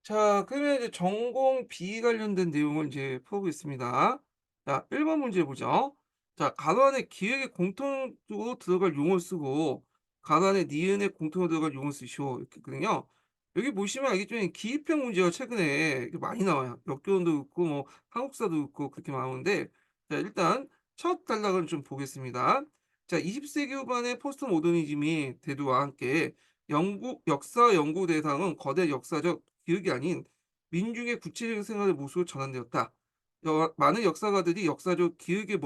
자, 그러면 이제 전공 B 관련된 내용을 이제 풀어보겠습니다. 자, 1번 문제 보죠. 자, 가로안에 기역에 공통으로 들어갈 용어를 쓰고 가로안에 니은에 공통으로 들어갈 용어를 쓰시오. 이렇게 있거든요. 여기 보시면 알겠지만 기입형 문제가 최근에 이렇게 많이 나와요. 역교원도 있고 뭐 한국사도 있고 그렇게 나오는데, 자, 일단 첫 단락을 좀 보겠습니다. 자, 20세기 후반의 포스트 모더니즘이 대두와 함께 영국 역사 연구 대상은 거대 역사적 기억이 아닌 민중의 구체적인 생활의 모습으로 전환되었다. 많은 역사가들이 역사적 기억에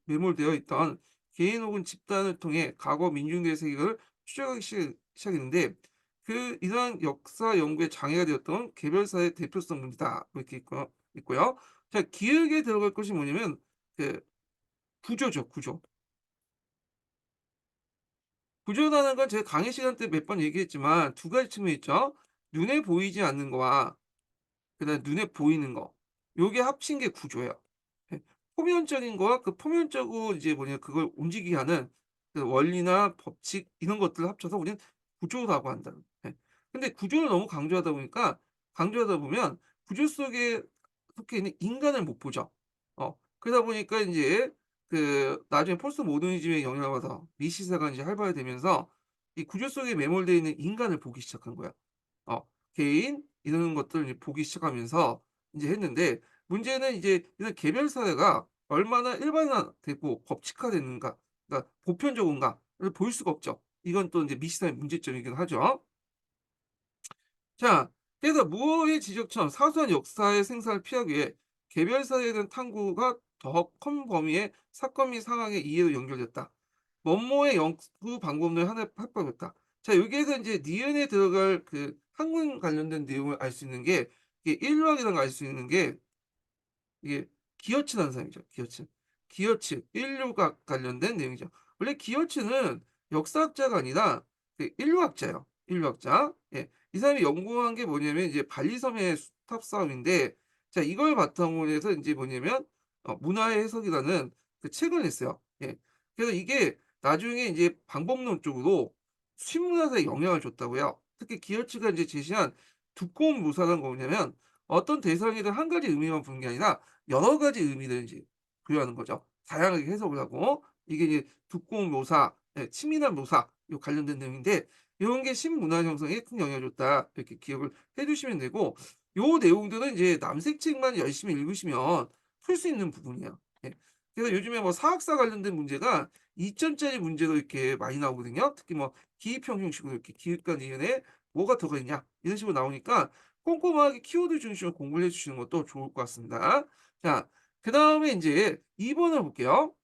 매몰되어 있던 개인 혹은 집단을 통해 과거 민중들의 세계를 추적하기 시작했는데, 이러한 역사 연구에 장애가 되었던 개별사의 대표성 문제다. 이렇게 있고요. 자, 기억에 들어갈 것이 뭐냐면 그 구조죠, 구조. 구조라는 건 제가 강의 시간 때 몇 번 얘기했지만 두 가지 측면이 있죠. 눈에 보이지 않는 거와 그다음에 눈에 보이는 거. 요게 합친 게 구조예요. 예. 표면적인 거와 그 표면적으로 이제 뭐냐 그걸 움직이게 하는 그 원리나 법칙 이런 것들을 합쳐서 우리는 구조라고 한다. 예. 근데 구조를 너무 강조하다 보면 구조 속에 속해 있는 인간을 못 보죠. 그러다 보니까 인제 나중에 포스트 모더니즘의 영향을 받아서 미시사가 인제 활발화되면서 이 구조 속에 매몰되어 있는 인간을 보기 시작한 거야. 개인 이런 것들을 이제 보기 시작하면서 인제 했는데, 문제는 이제 이런 개별 사회가 얼마나 일반화되고 법칙화됐는가, 그러니까 보편적인가를 볼 수가 없죠. 이건 또 인제 미시사의 문제점이긴 하죠. 자, 그래서 무어의 지적처럼 사소한 역사의 생산을 피하기 위해 개별 사회에 대한 탐구가 더 큰 범위의 사건 및 상황의 이해로 연결됐다. 원모의 연구 방법론을 하나 합법했다. 자, 여기에서 이제 니은에 들어갈 그 학문 관련된 내용을 알 수 있는 게, 이게 일루학이라는 걸 알 수 있는 게 이게 기어츠라는 사람이죠. 기어츠. 기어츠, 인류학 관련된 내용이죠. 원래 기어츠는 역사학자가 아니라 인류학자예요. 인류학자. 예. 이 사람이 연구한 게 뭐냐면 이제 발리섬의 수탑 싸움인데, 자, 이걸 바탕으로 해서 이제 뭐냐면 문화의 해석이라는 그 책을 냈어요. 예. 그래서 이게 나중에 이제 방법론 쪽으로 신문사에 영향을 줬다고요. 특히 기어츠가 이제 제시한 두꺼운 묘사란 뭐냐면 어떤 대상이든 한 가지 의미만 부는 게 아니라 여러 가지 의미를 이제 부여하는 거죠. 다양하게 해석을 하고, 이게 이제 두꺼운 묘사, 예, 치밀한 묘사 요 관련된 내용인데, 요런 게 신문화 형성에 큰 영향을 줬다. 이렇게 기억을 해 주시면 되고, 요 내용들은 이제 남색책만 열심히 읽으시면 풀 수 있는 부분이에요. 예. 그래서 요즘에 뭐 사학사 관련된 문제가 2 점짜리 문제도 이렇게 많이 나오거든요. 특히 뭐 기입형 형식으로 이렇게 기읍과 니은에 뭐가 들어가 있냐 이런 식으로 나오니까 꼼꼼하게 키워드 중심으로 공부를 해 주시는 것도 좋을 것 같습니다. 자, 그다음에 인제 2 번을 볼게요.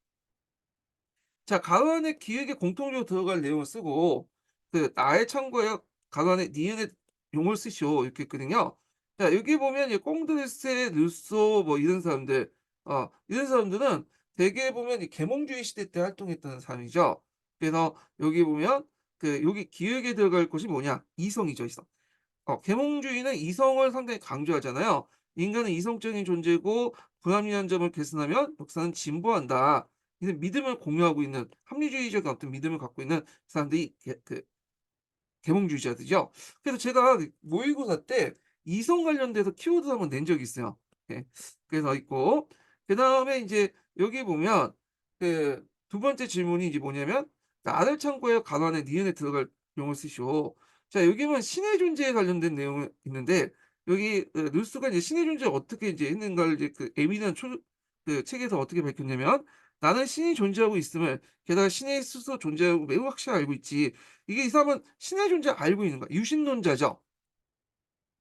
자, 가로 안에 기획에 공통적으로 들어갈 내용을 쓰고 나의 참고에 가로 안에 니은의 용어를 쓰시오 이렇게 있거든요. 자, 여기 보면 이 꽁드레스, 르소 뭐 이런 사람들, 이런 사람들은 대개 보면 이 계몽주의 시대 때 활동했던 사람이죠. 그래서 여기 보면 여기 기획에 들어갈 것이 뭐냐? 이성이죠, 이성. 계몽주의는 이성을 상당히 강조하잖아요. 인간은 이성적인 존재고 불합리한 점을 개선하면 역사는 진보한다. 이런 믿음을 공유하고 있는 합리주의적인 어떤 믿음을 갖고 있는 사람들이 계몽주의자들이죠. 그래서 제가 모의고사 때 이성 관련돼서 키워드 한번 낸 적이 있어요. 예. 그래서 있고, 그다음에 인제 여기 보면 두 번째 질문이 이제 뭐냐면 "나를 참고하여 가로안에 니은에 들어갈 용어를 쓰시오." 자, 여기 보면 신의 존재에 관련된 내용이 있는데, 여기 루스가 이제 신의 존재를 어떻게 이제 했는가를 이제 에미는 책에서 어떻게 밝혔냐면 "나는 신이 존재하고 있음을, 게다가 신이 스스로 존재하고 매우 확실히 알고 있지." 이게 이 사람은 신의 존재를 알고 있는 거야. 유신론자죠.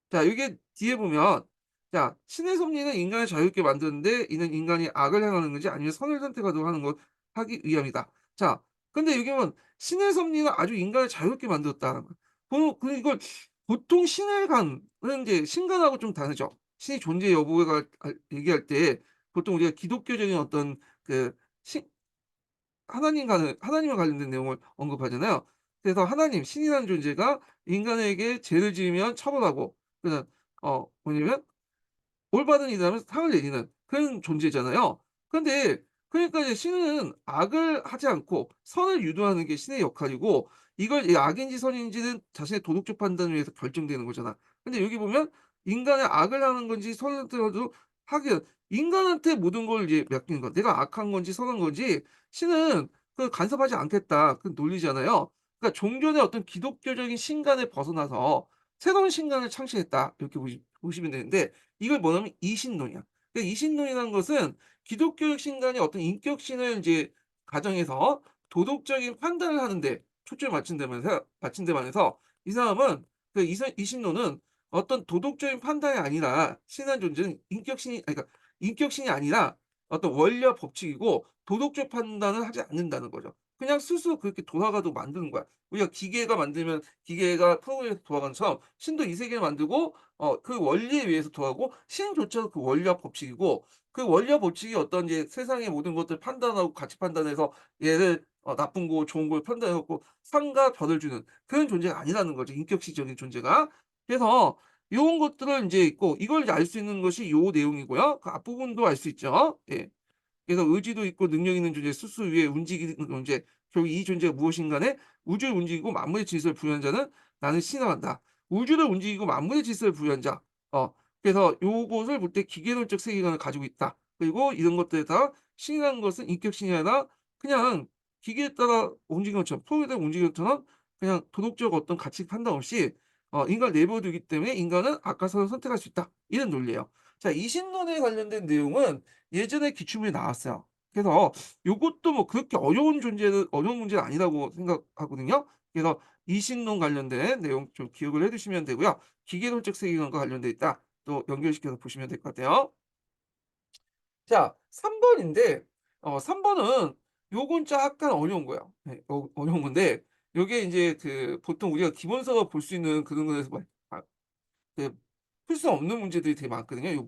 자, 요게 뒤에 보면, 자, 신의 섭리는 인간을 자유롭게 만드는데 이는 인간이 악을 행하는 건지 아니면 선을 선택하도록 하는 것 하기 위함이다. 자, 근데 여기 보면 신의 섭리는 아주 인간을 자유롭게 만들었다는 거야. 이걸 보통 신을 간은 이제 신간하고 좀 다르죠. 신의 존재 여부가 얘기할 때 보통 우리가 기독교적인 어떤 그 신 하나님과 관련된 내용을 언급하잖아요. 그래서 하나님, 신이라는 존재가 인간에게 죄를 지으면 처벌하고, 그다음 뭐냐면 올바른 일이라면 상을 내리는 그런 존재잖아요. 근데 그러니까 이제 신은 악을 하지 않고 선을 유도하는 게 신의 역할이고, 이걸 이 악인지 선인지는 자신의 도덕적 판단을 위해서 결정되는 거잖아. 근데 여기 보면 인간의 악을 하는 건지 선하더라도 하긴 인간한테 모든 걸 이제 맡기는 거. 내가 악한 건지 선한 건지 신은 그 간섭하지 않겠다. 그 논리잖아요. 그러니까 종전의 어떤 기독교적인 신간에 벗어나서 새로운 신간을 창시했다. 이렇게 보시면 되는데 이걸 뭐냐면 이신론이야. 그러니까 이신론이라는 것은 기독교적 신간이 어떤 인격신을 이제 가정해서 도덕적인 판단을 하는데 초점을 맞춘다면서 이 사람은 그 이신론은 어떤 도덕적인 판단이 아니라 신한 존재는 인격신이 아니 그러니까 인격신이 아니라 어떤 원리와 법칙이고 도덕적 판단을 하지 않는다는 거죠. 그냥 스스로 그렇게 돌아가도록 만드는 거야. 우리가 기계가 만들면 기계가 프로그램에서 돌아가는 것처럼 신도 이 세계를 만들고 그 원리에 의해서 돌아가고 신조차도 그 원리와 법칙이고 그 원리와 법칙이 어떤 이제 세상의 모든 것들을 판단하고 가치 판단해서 얘를 나쁜 거 좋은 걸 판단해 갖고 상과 벌을 주는 그런 존재가 아니라는 거죠, 인격시적인 존재가. 그래서 요런 것들을 인제 있고 이걸 이제 알 수 있는 것이 요 내용이고요. 그 앞부분도 알 수 있죠. 예. 그래서 의지도 있고 능력 있는 존재, 스스로 위해 움직이는 존재, 결국 이 존재가 무엇인 간에 우주를 움직이고 만물의 질서를 부여한 자는 나는 신앙한다. 우주를 움직이고 만물의 질서를 부여한 자. 그래서 요것을 볼 때 기계론적 세계관을 가지고 있다. 그리고 이런 것들에 다 신이라는 것은 인격신이 아니라 그냥 기계에 따라 움직이는 것처럼 프로그램에 따라 움직이는 것처럼 그냥 도덕적 어떤 가치 판단 없이 인간을 내버려 두기 때문에 인간은 악과 선을 선택할 수 있다. 이런 논리예요. 자, 이신론에 관련된 내용은 예전에 기출문제 나왔어요. 그래서 요것도 뭐 그렇게 어려운 문제는 아니라고 생각하거든요. 그래서 이신론 관련된 내용 좀 기억을 해 두시면 되고요. 기계론적 세계관과 관련돼 있다. 또 연결시켜서 보시면 될 것 같아요. 자, 3 번인데 3 번은 요건 약간 어려운 거예요. 네. 어려운 건데 요게 인제 그 보통 우리가 기본서가 볼 수 있는 그런 거에서 그 풀 수 없는 문제들이 되게 많거든요, 요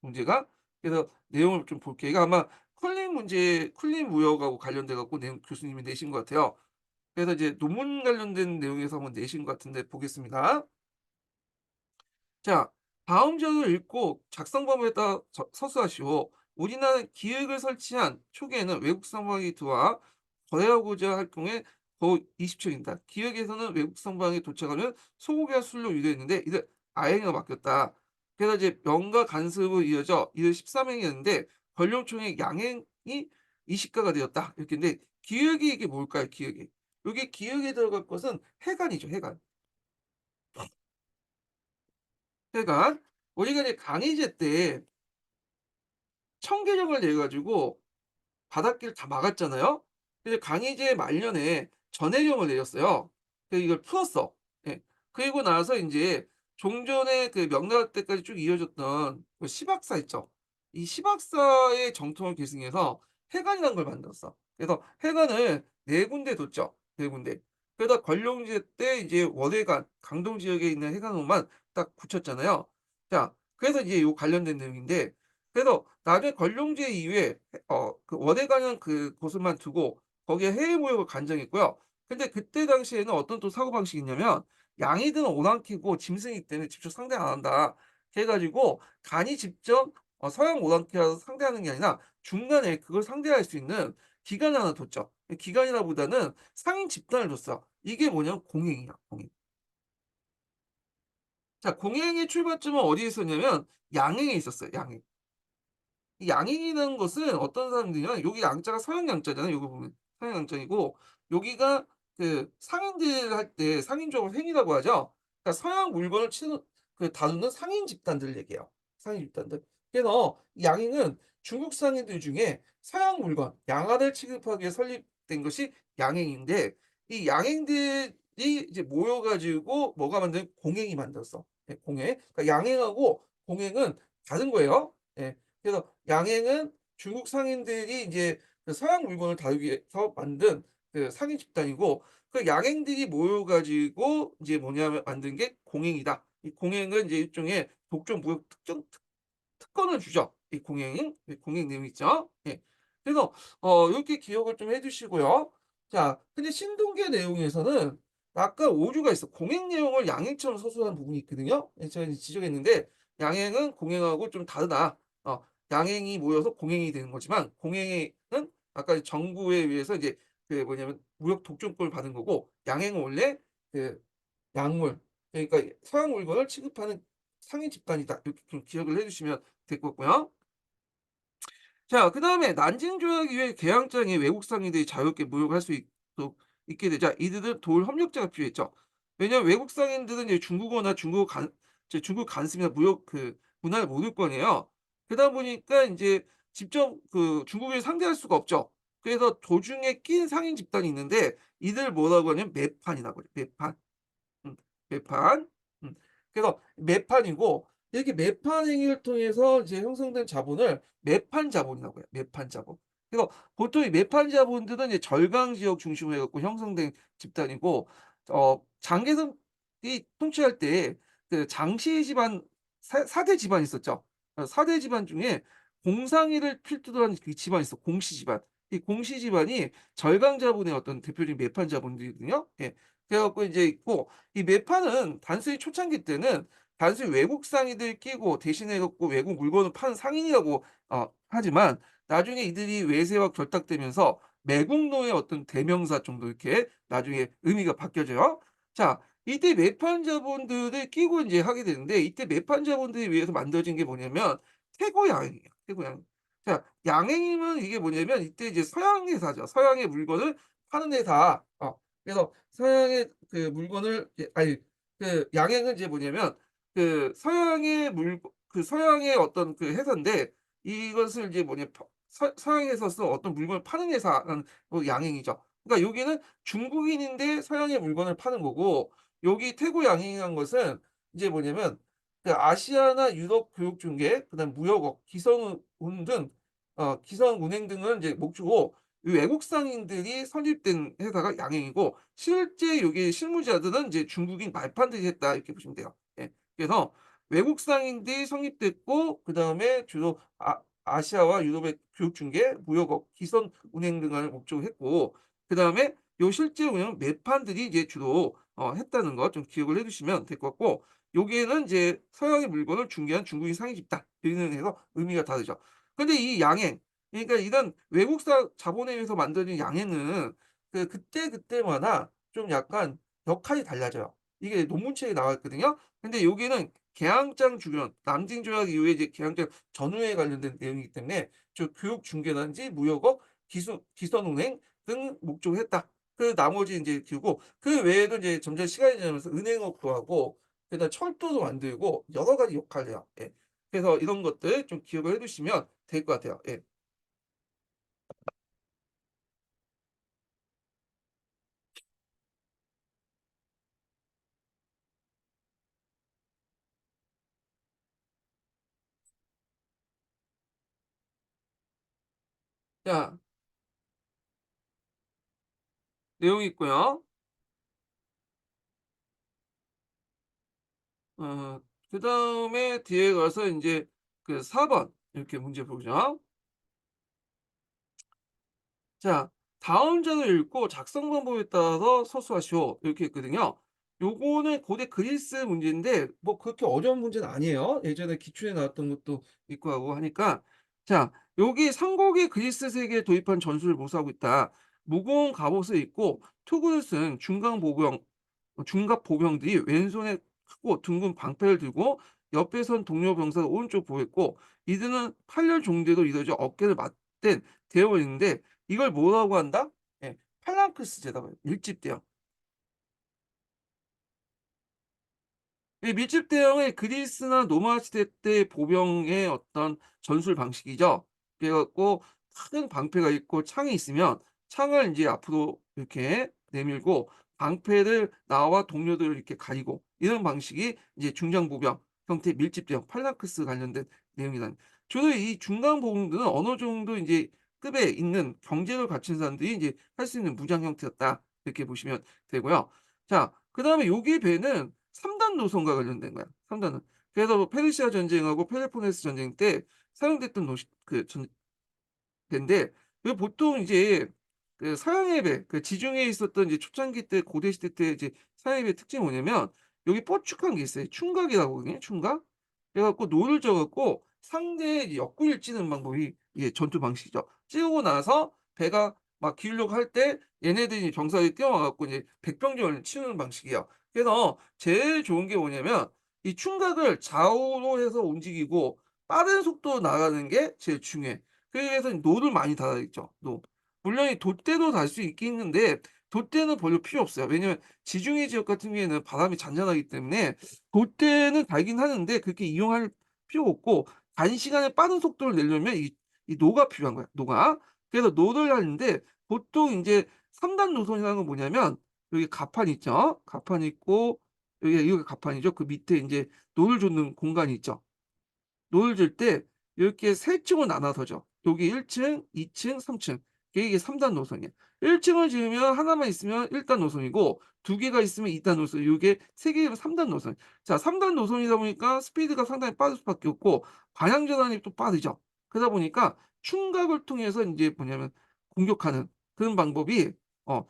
문제가. 그래서 내용을 좀 볼게요. 이거 아마 쿨링 무역하고 관련돼 갖고 내용 교수님이 내신 것 같아요. 그래서 이제 논문 관련된 내용에서 한번 내신 것 같은데 보겠습니다. 자, 다음 자료를 읽고 작성 방법에 따라 서술하시오. 우리나라는 기획을 설치한 초기에는 외국 선박이 들어와 거래하고자 할 경우에 거의 20척입니다. 기획에서는 외국 선박이 도착하면 소고기와 술로 유도했는데 이들 아행으로 바뀌었다. 그래서 이제 명과 간섭으로 이어져 이들 13행이었는데 권력총의 양행이 20가가 되었다. 이렇게 인데 기획이 이게 뭘까요? 기획이. 요게 기획에 들어갈 것은 해관이죠, 해관. 해관. 우리가 이제 강희제 때 청계령을 내 가지고 바닷길 다 막았잖아요. 근데 강희제 말년에 전해령을 내렸어요. 이걸 풀었어. 예. 그리고 나서 인제 종전에 그 명나라 때까지 쭉 이어졌던 그 시박사 있죠. 이 시박사의 정통을 계승해서 해관이라는 걸 만들었어. 그래서 해관을 4 군데 뒀죠. 4 군데. 그러다 관룡제 때 이제 월해관, 강동 지역에 있는 해관으로만 딱 굳혔잖아요. 자, 그래서 이제 요 관련된 내용인데 그래서 나중에 관룡제 이후에 그 월해가는 그곳을만 두고 거기에 해외 무역을 간정했고요. 근데 그때 당시에는 어떤 또 사고방식이 있냐면 양이든 오랑캐고 짐승이기 때문에 직접 상대 안 한다. 그래 가지고 간이 직접 서양 오랑캐와서 상대하는 게 아니라 중간에 그걸 상대할 수 있는 기관을 하나 뒀죠. 기관이라기보다는 상인 집단을 뒀어. 이게 뭐냐면 공행이야, 공행. 자, 공행의 출발점은 어디에 있었냐면 양행에 있었어요, 양행. 이 양행이라는 것은 어떤 사람들이냐면 여기 양자가 서양 양자잖아요. 요거 보면 서양 양자이고 여기가 그 상인들 할 때 상인적으로 행위라고 하죠. 그러니까 서양 물건을 치는 다루는 상인 집단들 얘기예요. 상인 집단들. 그래서 이 양행은 중국 상인들 중에 서양 물건, 양화를 취급하기 위해 설립된 것이 양행인데 이 양행들이 이제 모여 가지고 뭐가 만든 공행이 만들었어. 예, 공행. 그러니까 양행하고 공행은 다른 거예요. 예. 그래서 양행은 중국 상인들이 이제 그 서양 물건을 다루기 위해서 만든 그 상인 집단이고 그 양행들이 모여 가지고 이제 뭐냐면 만든 게 공행이다. 이 공행은 이제 일종의 독점 무역 특정 특권을 주죠. 이 공행, 이 공행 내용 있죠. 예. 그래서 요렇게 기억을 좀 해 두시고요. 자, 근데 신동계 내용에서는 아까 오류가 있어. 공행 내용을 양행처럼 서술하는 부분이 있거든요. 예, 제가 이제 지적했는데 양행은 공행하고 좀 다르다. 양행이 모여서 공행이 되는 거지만 공행은 아까 정부에 의해서 이제 그 뭐냐면 무역 독점권을 받은 거고 양행은 원래 그 약물 그러니까 서양 물건을 취급하는 상인 집단이다. 이렇게 좀 기억을 해 주시면 될 것 같고요. 자, 그다음에 난징 조약 이후에 개항장에 외국 상인들이 자유롭게 무역할 수 있게 되자 이들은 도울 협력자가 필요했죠. 왜냐하면 외국 상인들은 이제 중국어나 중국 간습이나 무역 문화를 모를 거 아니에요. 그러다 보니까 인제 직접 중국인을 상대할 수가 없죠. 그래서 도중에 낀 상인 집단이 있는데 이들 뭐라고 하냐면 매판이라고 해요. 매판. 음. 매판. 음. 그래서 매판이고 이렇게 매판 행위를 통해서 이제 형성된 자본을 매판 자본이라고 해요. 매판 자본. 그래서 보통 이 매판 자본들은 이제 절강 지역 중심으로 해 갖고 형성된 집단이고 장개성이 통치할 때 장씨 집안 4대 집안이 있었죠. 4대 집안 중에 공상이를 필두로 한 그 집안이 있어. 공씨 집안. 이 공씨 집안이 절강 자본의 어떤 대표적인 매판 자본들이거든요. 예. 그래 갖고 인제 있고 이 매판은 단순히 초창기 때는 단순히 외국 상인들 끼고 대신해 갖고 외국 물건을 파는 상인이라고 하지만 나중에 이들이 외세와 결탁되면서 매국노의 어떤 대명사 정도 이렇게 나중에 의미가 바뀌어져요. 자, 이때 매판 자본들을 끼고 인제 하게 되는데 이때 매판 자본들에 의해서 만들어진 게 뭐냐면 태고 양행이에요, 태고 양행. 자, 양행이면 이게 뭐냐면 이때 이제 서양 회사죠. 서양의 물건을 파는 회사. 그래서 서양의 물건을 아니 양행은 이제 뭐냐면 서양의 서양의 어떤 회사인데 이것을 이제 뭐냐 서양에서 쓴 어떤 물건을 파는 회사라는 양행이죠. 그러니까 여기는 중국인인데 서양의 물건을 파는 거고 여기 태고 양행이라는 것은 이제 뭐냐면 아시아나 유럽 교육 중개 그다음에 무역업, 기성운 등 기성운행 등을 이제 목주고 이 외국 상인들이 설립된 회사가 양행이고 실제 여기 실무자들은 이제 중국인 말판들이 했다 이렇게 보시면 돼요. 예. 그래서 외국 상인들이 성립됐고 그다음에 주로 아시아와 유럽의 교육 중개, 무역업, 기선 운행 등을 목적으로 했고 그다음에 요 실제 운영은 매판들이 이제 주로 했다는 거 좀 기억을 해 두시면 될 것 같고 여기에는 이제 서양의 물건을 중개한 중국인 상인 집단 이런 해서 의미가 다르죠. 근데 이 양행 그러니까 이런 외국사 자본에 의해서 만들어진 양해는 그때그때마다 좀 약간 역할이 달라져요. 이게 논문책에 나와 있거든요. 근데 여기는 개항장 주변 남진 조약 이후에 이제 개항장 전후에 관련된 내용이기 때문에 교육 중개라든지 무역업, 기선 운행 등 목적으로 했다. 나머지 인제 고 그 외에도 이제 점점 시간이 지나면서 은행업도 하고 그다음에 철도도 만들고 여러 가지 역할을 해요. 예. 그래서 이런 것들 좀 기억을 해 두시면 될 것 같아요. 예. 자, 내용이 있고요. 어 그다음에 뒤에 가서 인제 4번 이렇게 문제 보죠. 자, 다음 자료를 읽고 작성 방법에 따라서 서술하시오. 이렇게 했거든요. 요거는 고대 그리스 문제인데 뭐 그렇게 어려운 문제는 아니에요. 예전에 기출에 나왔던 것도 있고 하고 하니까 자, 여기 삼국의 그리스 세계에 도입한 전술을 모사하고 있다. 무거운 갑옷을 입고 투구를 쓴 중갑 보병들이 왼손에 크고 둥근 방패를 들고 옆에 선 동료 병사가 오른쪽 보였고 이들은 팔렬 종대로 이루어져 어깨를 맞댄 되어 있는데 이걸 뭐라고 한다? 예. 팔랑크스제라고 해요. 밀집대형. 이 밀집대형의 그리스나 로마 시대 때 보병의 어떤 전술 방식이죠. 그래 갖고 큰 방패가 있고 창이 있으면 창을 인제 앞으로 이렇게 내밀고 방패를 나와 동료들을 이렇게 가리고 이런 방식이 이제 중장보병 형태의 밀집대형 팔랑크스 관련된 내용이란 주로 이 중간보병들은 어느 정도 인제 급에 있는 경제를 갖춘 사람들이 인제 할 수 있는 무장 형태였다. 이렇게 보시면 되고요. 자, 그다음에 여기 배는 3단 노선과 관련된 거야. 3 단은. 그래서 뭐 페르시아 전쟁하고 펠로폰네소 전쟁 때 사용됐던 노시 배인데 보통 이제 서양의 배 지중해에 있었던 이제 초창기 때 고대 시대 때 이제 서양의 배의 특징이 뭐냐면 여기 뽀쭉한 게 있어요. 충각이라고 하거든요, 충각. 그래 갖고 노를 져 갖고 상대의 옆구리를 찌는 방법이 이게 전투 방식이죠. 찌르고 나서 배가 막 기울려고 할 때 얘네들이 병사들이 뛰어와 갖고 이제 백병전을 치는 방식이에요. 그래서 제일 좋은 게 뭐냐면 이 충각을 좌우로 해서 움직이고 빠른 속도로 나가는 게 제일 중요해. 그래서 노를 많이 달아야겠죠, 노. 물론 이 돛대도 달 수 있긴 있는데 돛대는 별로 필요 없어요. 왜냐면 지중해 지역 같은 경우에는 바람이 잔잔하기 때문에 돛대는 달긴 하는데 그렇게 이용할 필요가 없고 단시간에 빠른 속도를 내려면 이 노가 필요한 거야, 노가. 그래서 노를 하는데 보통 인제 3단 노선이라는 건 뭐냐면 여기 갑판 있죠? 갑판 있고 여기가 갑판이죠. 그 밑에 인제 노를 젓는 공간이 있죠. 노을 질 때 이렇게 세 층으로 나눠서 져. 여기 1 층, 2 층, 3 층. 이게 3단 노선이야. 1 층을 지으면 하나만 있으면 1단 노선이고 두 개가 있으면 2단 노선, 요게 세 개면 3단 노선. 자, 3단 노선이다 보니까 스피드가 상당히 빠를 수밖에 없고 방향 전환이 또 빠르죠. 그러다 보니까 충각을 통해서 인제 뭐냐면 공격하는 그런 방법이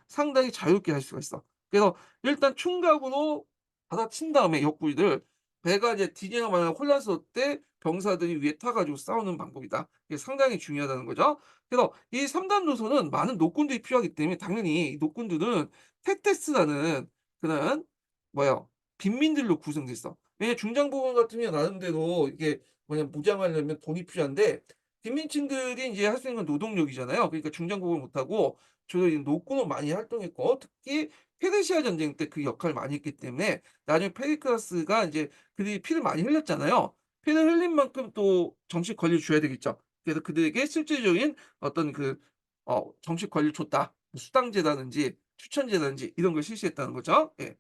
상당히 자유롭게 할 수가 있어. 그래서 일단 충각으로 받아친 다음에 옆구리를 배가 이제 디제가 만약 혼란스러울 때 병사들이 위에 타 가지고 싸우는 방법이다. 이게 상당히 중요하다는 거죠. 그래서 이 3단 노선은 많은 노군들이 필요하기 때문에 당연히 이 노군들은 테테스라는 그런 뭐야 빈민들로 구성돼 있어. 왜냐면 중장부원 같은 경우에 나름대로 이게 뭐냐 무장하려면 돈이 필요한데 빈민층들이 인제 할 수 있는 건 노동력이잖아요. 그러니까 중장부원을 못 하고 주로 이 노군으로 많이 활동했고 특히 페르시아 전쟁 때 그 역할을 많이 했기 때문에 나중에 페리클라스가 인제 그들이 피를 많이 흘렸잖아요. 피를 흘린 만큼 또 정식 권리를 줘야 되겠죠. 그래서 그들에게 실질적인 어떤 정식 권리를 줬다. 뭐 수당제라든지 추천제라든지 이런 걸 실시했다는 거죠. 예.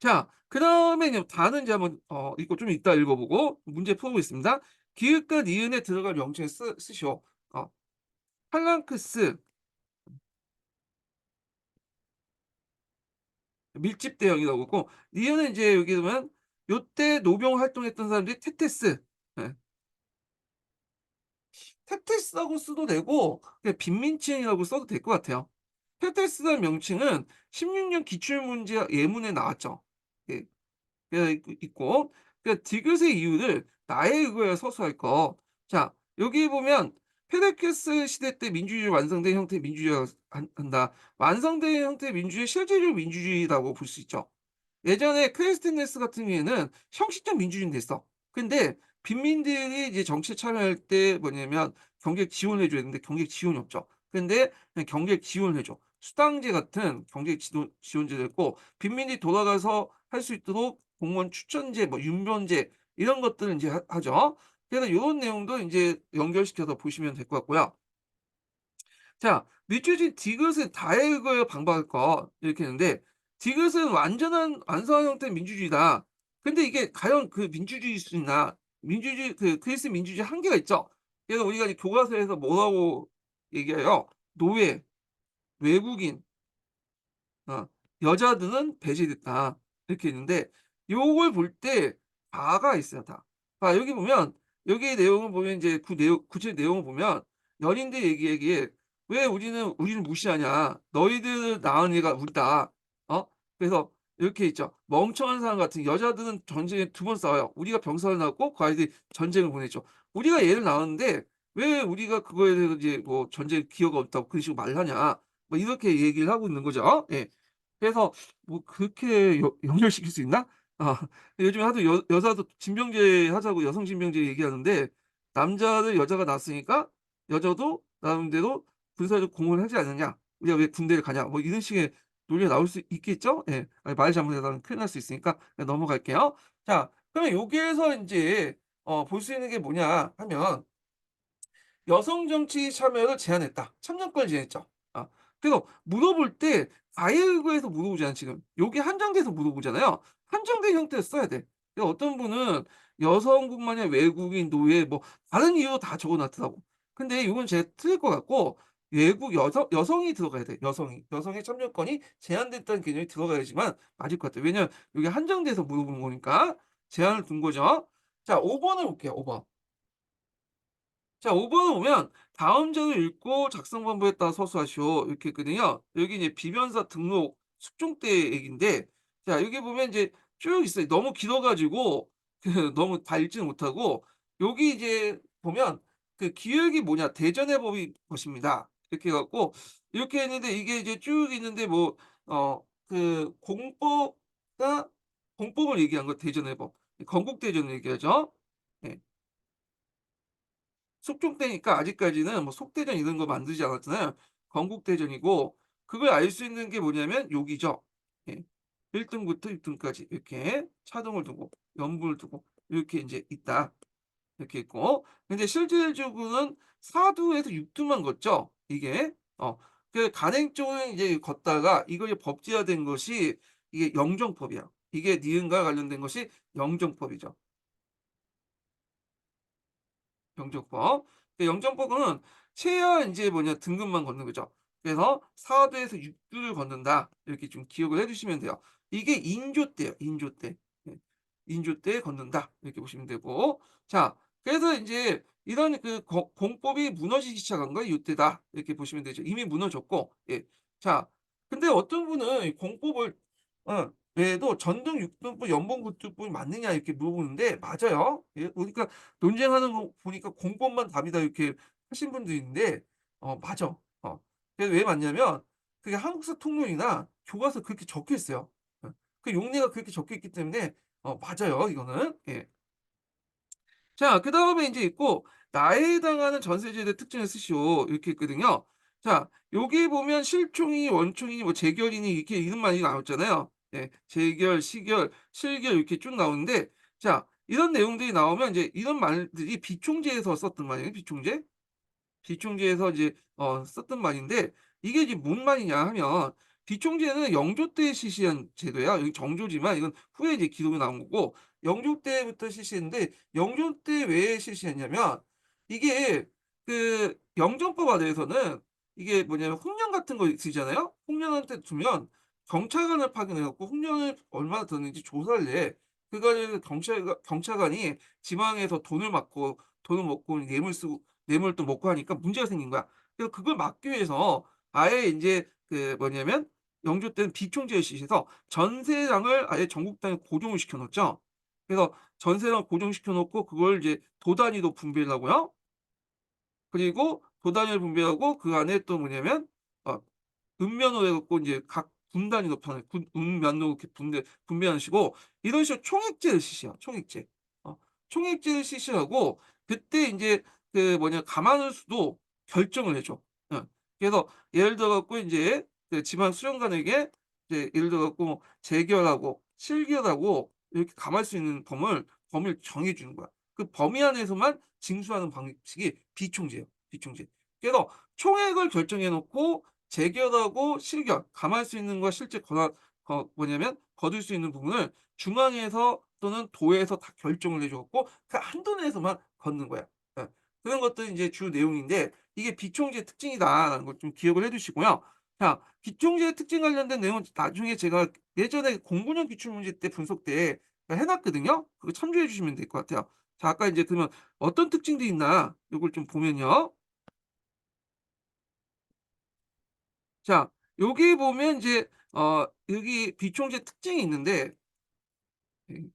자, 그다음에 이제 다는 이제 한번 이거 좀 이따 읽어 보고 문제 풀어 보겠습니다. 기읍과 니은에 들어갈 명칭을 쓰시오. 어 팔랑크스 밀집 대형이라고 그러고 니은은 인제 여기 보면 요때 노병 활동했던 사람들이 테테스. 예. 테테스라고 써도 되고 그냥 빈민층이라고 써도 될 것 같아요. 테테스라는 명칭은 16년 기출문제 예문에 나왔죠. 예. 있고 디귿의 이유를 나에 의거하여 서술할 것. 자, 여기 보면 페르크스 시대 때 민주주의 완성된 형태의 민주주의라 한다. 완성된 형태의 민주주의 실제적 민주주의라고 볼 수 있죠. 예전에 크리스티네스 같은 경우에는 형식적 민주주의는 됐어. 근데 빈민들이 이제 정치에 참여할 때 뭐냐면 경제적 지원을 해 줘야 되는데 경제적 지원이 없죠. 근데 그냥 경제적 지원을 해 줘. 수당제 같은 경제적 지원제도 있고 빈민이 돌아가서 할 수 있도록 공무원 추천제 뭐 윤변제 이런 것들을 인제 하죠. 그래서 요런 내용도 인제 연결시켜서 보시면 될 것 같고요. 자, 밑줄진 디귿은 다해거에 방박할 것 이렇게 했는데 디귿은 완전한 완성한 형태의 민주주의다. 근데 이게 과연 그 민주주의일 수 있나? 민주주의 그리스 민주주의 한계가 있죠. 그래서 우리가 이제 교과서에서 뭐라고 얘기해요? 노예, 외국인, 여자들은 배제됐다. 이렇게 있는데 요걸 볼 때 다가 있어요, 다. 아, 여기 보면 여기 내용을 보면 인제 그 내용 구체 내용을 보면 연인들 얘기하기에 "왜 우리를 무시하냐. 너희들을 낳은 애가 우리다." 그래서 이렇게 있죠. 멍청한 사람 같은 여자들은 전쟁에 2번 싸워요. 우리가 병사를 낳았고 그 아이들이 전쟁을 보냈죠. 우리가 얘를 낳았는데 왜 우리가 그거에 대해서 이제 뭐 전쟁 기여가 없다고 그런 식으로 말을 하냐. 뭐 이렇게 얘기를 하고 있는 거죠. 예. 그래서 뭐 그렇게 연결시킬 수 있나? 아, 요즘에 하도 여자도 징병제 하자고 여성 징병제 얘기하는데 남자를 여자가 낳았으니까 여자도 나름대로 군사적 공헌을 하지 않느냐. "우리가 왜 군대를 가냐." 뭐 이런 식의 논리가 나올 수 있겠죠? 예. 말 잘못하다가는 큰일 날 수 있으니까 그냥 넘어갈게요. 자, 그러면 여기에서 인제 볼 수 있는 게 뭐냐 하면 여성 정치 참여를 제한했다. 참정권을 제한했죠. 그래서 물어볼 때 가해의거에서 물어보잖아요 지금. 요게 한정돼서 물어보잖아요. 한정된 형태를 써야 돼. 그러니까 어떤 분은 여성뿐만이 아니라 외국인, 노예 뭐 다른 이유 다 적어 놨더라고. 근데 요건 제가 틀릴 것 같고 외국 여성이 들어가야 돼, 여성이. 여성의 참여권이 제한됐다는 개념이 들어가야지만 맞을 것 같아요. 왜냐면 요게 한정돼서 물어보는 거니까 제한을 둔 거죠. 자, 5 번을 볼게요, 5 번. 자, 5 번을 보면 "다음 자를 읽고 작성 방법에 따라 서술하시오." 이렇게 했거든요. 여기 이제 비변사 등록 숙종 때 얘기인데 자, 여기 보면 이제 쭉 있어요. 너무 길어 가지고 너무 다 읽지는 못하고 여기 이제 보면 그 기역이 뭐냐 "대전의 법이 것입니다." 이렇게 해 갖고 이렇게 했는데 이게 이제 쭉 있는데 뭐 공법과 공법을 얘기한 거 대전해법. 건국대전을 얘기하죠. 예. 속종때니까 아직까지는 뭐 속대전 이런 거 만들지 않았잖아요. 건국대전이고 그걸 알 수 있는 게 뭐냐면 여기죠. 예. 1 등부터 6 등까지 이렇게 차동을 두고 연분을 두고 이렇게 인제 있다. 이렇게 있고 근데 실질적으로는 4 두에서 6 두만 걷죠 이게. 그 간행 쪽은 이제 걷다가 이걸 이제 법제화된 것이 이게 영정법이야. 이게 니은과 관련된 것이 영정법이죠. 영정법. 그 영정법은 최하 인제 뭐냐 등급만 걷는 거죠. 그래서 4 도에서 6 도를 걷는다. 이렇게 좀 기억을 해 주시면 돼요. 이게 인조 때예요, 인조 때. 예. 인조 때 걷는다. 이렇게 보시면 되고. 자, 그래서 인제 이런 그 거 공법이 무너지기 시작한 건 요때다. 이렇게 보시면 되죠. 이미 무너졌고. 예. 자, 근데 어떤 분은 이 공법을 외에도 전등 6 등법, 연봉 9 등법이 맞느냐 이렇게 물어보는데 맞아요. 예. 그러니까 논쟁하는 거 보니까 "공법만 답이다." 이렇게 하신 분도 있는데 맞아. 그게 왜 맞냐면 그게 한국사 통론이나 교과서에 그렇게 적혀 있어요. 그 용례가 그렇게 적혀 있기 때문에 맞아요 이거는. 예. 자 그다음에 인제 있고 "나에 해당하는 전세제도의 특징을 쓰시오." 이렇게 있거든요. 자 여기 보면 실총이 원총이니 뭐 재결이니 이렇게 이름 많이 나왔잖아요. 예. 재결, 시결, 실결 이렇게 쭉 나오는데 자 이런 내용들이 나오면 이제 이런 말들이 비총재에서 썼던 말이에요, 비총재. 비총재에서 이제 썼던 말인데 이게 이제 뭔 말이냐 하면 비총재는 영조 때 실시한 제도야. 여기 정조지만 이건 후에 이제 기록이 나온 거고 영조 때부터 실시했는데 영조 때 왜 실시했냐면 이게 그 영정법 아래에서는 이게 뭐냐면 홍련 같은 거 있으잖아요. 홍련한테 두면 경찰관을 파견해 갖고 홍련을 얼마나 들었는지 조사를 해. 그거를 경찰관이 지방에서 돈을 먹고 뇌물 쓰고 뇌물도 먹고 하니까 문제가 생긴 거야. 그래서 그걸 막기 위해서 아예 인제 그 뭐냐면 영조 때는 비총지를 시해서 전세랑을 아예 전국 단위로 고정을 시켜 놓죠. 그래서 전세랑 고정시켜 놓고 그걸 이제 도 단위로 분배를 하고요. 그리고 도 단위로 분배하고 그 안에 또 뭐냐면 어 읍면으로 해 갖고 인제 각 군 단위로 편을 군 읍면로 이렇게 분배하는 식으로 이런 식으로 총액제를 실시해요, 총액제. 총액제를 실시하고 그때 인제 그 뭐냐 가만을 수도 결정을 해 줘. 예. 그래서 예를 들어 갖고 인제 그 지방 수령관에게 이제 예를 들어 갖고 뭐 재결하고 실결하고 이렇게 감할 수 있는 범위를 정해 주는 거야. 그 범위 안에서만 징수하는 방식이 비총제예요, 비총제. 그래서 총액을 결정해 놓고 재결하고 실결, 감할 수 있는 거 실제 권한 뭐냐면 거둘 수 있는 부분을 중앙에서 또는 도에서 다 결정을 해줘 갖고 그 한도 내에서만 걷는 거야. 예. 그런 것들이 인제 주 내용인데 이게 비총지의 특징이다라는 걸 좀 기억을 해 두시고요. 자 비총지의 특징 관련된 내용은 나중에 제가 예전에 공군형 기출문제 때 분석 때 해 놨거든요. 그거 참조해 주시면 될 것 같아요. 자 아까 인제 그러면 어떤 특징들이 있나 요걸 좀 보면요. 자 여기 보면 인제 여기 비총지의 특징이 있는데 예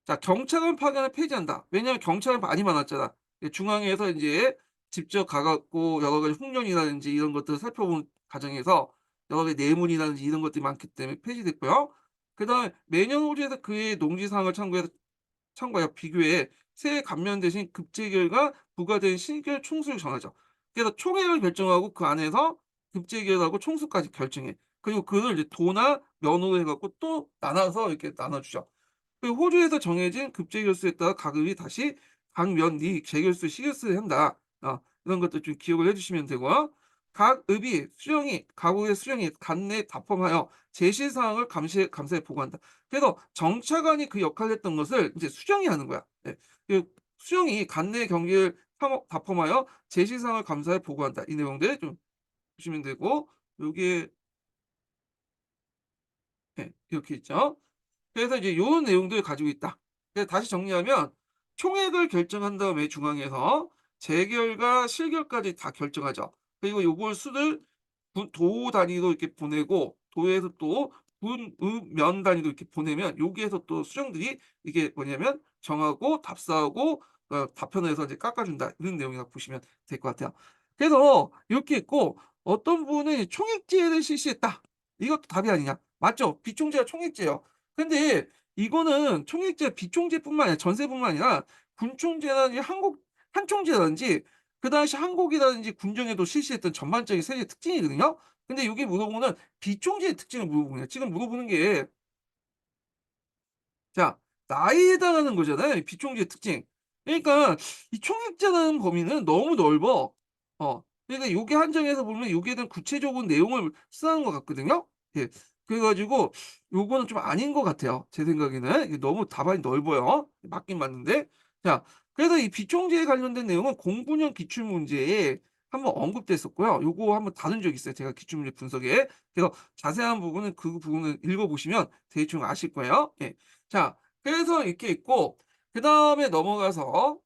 자 경찰관 파견을 폐지한다. 왜냐하면 경찰은 많이 많았잖아. 중앙에서 인제 직접 가 갖고 여러 가지 훈련이라든지 이런 것들을 살펴본 과정에서 여러 가지 뇌물이라든지 이런 것들이 많기 때문에 폐지됐고요. 그다음에 매년 호주에서 그의 농지 사항을 참고하여 비교해 세액 감면 대신 급제결과 부과된 실결 총수를 정하죠. 그래서 총액을 결정하고 그 안에서 급제결하고 총수까지 결정해. 그리고 그걸 이제 도나 면으로 해 갖고 또 나눠서 이렇게 나눠 주죠. 그 호주에서 정해진 급제 결수에 따라 가급이 다시 각 면이 재결수, 시결수를 한다. 이런 것도 좀 기억을 해 주시면 되고요. 각 읍이 수령이 가구의 수령이 간내 답form하여 제시 사항을 감사에 보고한다. 그래서 정차관이 그 역할을 했던 것을 이제 수령이 하는 거야. 예. 그 수령이 간내 경계를 답form하여 제시 사항을 감사에 보고한다. 이 내용들 좀 보시면 되고 요게 예 이렇게 있죠. 그래서 이제 요런 내용들을 가지고 있다. 그래서 다시 정리하면 총액을 결정한 다음에 중앙에서 재결과 실결까지 다 결정하죠. 그리고 요걸 수를 도 단위로 이렇게 보내고 도에서 또 군, 읍, 면 단위로 이렇게 보내면 여기에서 또 수령들이 이게 뭐냐면 정하고 답사하고 답변해서 이제 깎아준다. 이런 내용이라고 보시면 될 것 같아요. 그래서 이렇게 있고 어떤 분은 총액제를 실시했다. 이것도 답이 아니냐. 맞죠? 비총제가 총액제예요. 근데 이거는 총액제 비총재뿐만 아니라 전세뿐만 아니라 군총재라든지 한국 한총재라든지 그 당시 한국이라든지 군정에도 실시했던 전반적인 세제 특징이거든요. 근데 여기 물어보는 비총재의 특징을 물어보는 거예요. 지금 물어보는 게 자, 나이에 해당하는 거잖아요, 이 비총지의 특징. 그러니까 이 총액제라는 범위는 너무 넓어. 그러니까 요게 한정해서 보면 요기에 대한 구체적인 내용을 쓰는 것 같거든요. 예. 그래 가지고 요거는 좀 아닌 것 같아요, 제 생각에는. 이게 너무 답안이 넓어요. 맞긴 맞는데. 자, 그래서 이 비총지에 관련된 내용은 09년 기출문제에 한번 언급됐었고요. 요거 한번 다룬 적이 있어요, 제가 기출문제 분석에. 그래서 자세한 부분은 그 부분을 읽어 보시면 대충 아실 거예요. 예. 자, 그래서 이렇게 있고 그다음에 넘어가서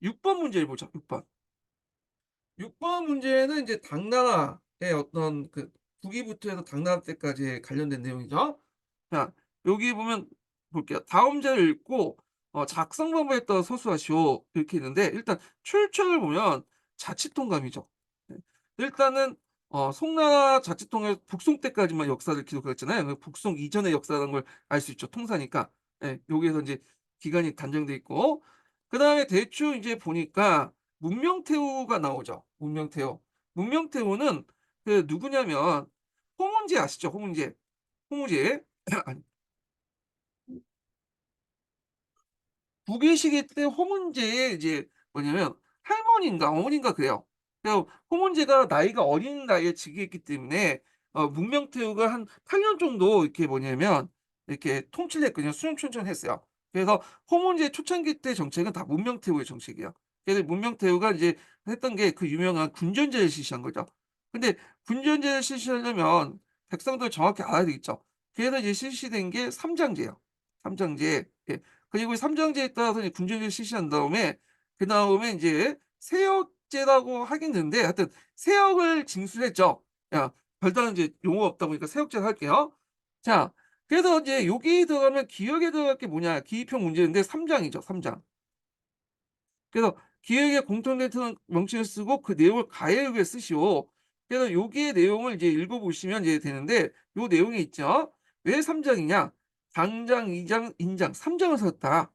6번 문제를 보죠, 6 번. 6번 문제는 인제 당나라의 어떤 그 국위부터 해서 당나라 때까지 관련된 내용이죠. 자, 여기 보면 볼게요. 다음 자를 읽고 작성 방법에 따라 서술하시오. 이렇게 있는데 일단 출처를 보면 자치통감이죠. 네. 일단은 송나라 자치통일 북송 때까지만 역사를 기록했잖아요. 그 북송 이전의 역사라는 걸 알 수 있죠, 통사니까. 예. 여기에서 인제 기간이 단정돼 있고 그다음에 대충 이제 보니까 문명태후가 나오죠. 문명태후. 문명태후는 그 누구냐면 호문제 아시죠? 호문제. 호무제. 아니 북의 시기 때 호문제의 이제 뭐냐면 할머니인가 어머니인가 그래요. 그래서 호문제가 나이가 어린 나이에 즉위했기 때문에 문명태후가 한 8년 정도 이렇게 뭐냐면 이렇게 통치를 했거든요. 수용천천했어요. 그래서 호문제 초창기 때 정책은 다 문명태후의 정책이에요. 그래서 문명태후가 이제 했던 게 그 유명한 군전제를 실시한 거죠. 근데 군전제를 실시하려면 백성들 정확히 알아야 되겠죠. 그래서 이제 실시된 게 삼장제예요. 삼장제. 예. 그리고 이 삼장제에 따라서 이제 군주제를 실시한 다음에 그다음에 인제 세역제라고 하긴 드는데 하여튼 세역을 징수했죠. 야, 별다른 인제 용어가 없다 보니까 세역제로 할게요. 자, 그래서 인제 여기 들어가면 기역에 들어갈 게 뭐냐 기입형 문제인데 3 장이죠, 3 장. 그래서 기획에 공통된 틀은 명칭을 쓰고 그 내용을 가해의에 쓰시오. 그래서 여기에 내용을 이제 읽어 보시면 이제 되는데 요 내용이 있죠. 왜 3 장이냐? 당장, 2 장, 인장 3 장을 썼다.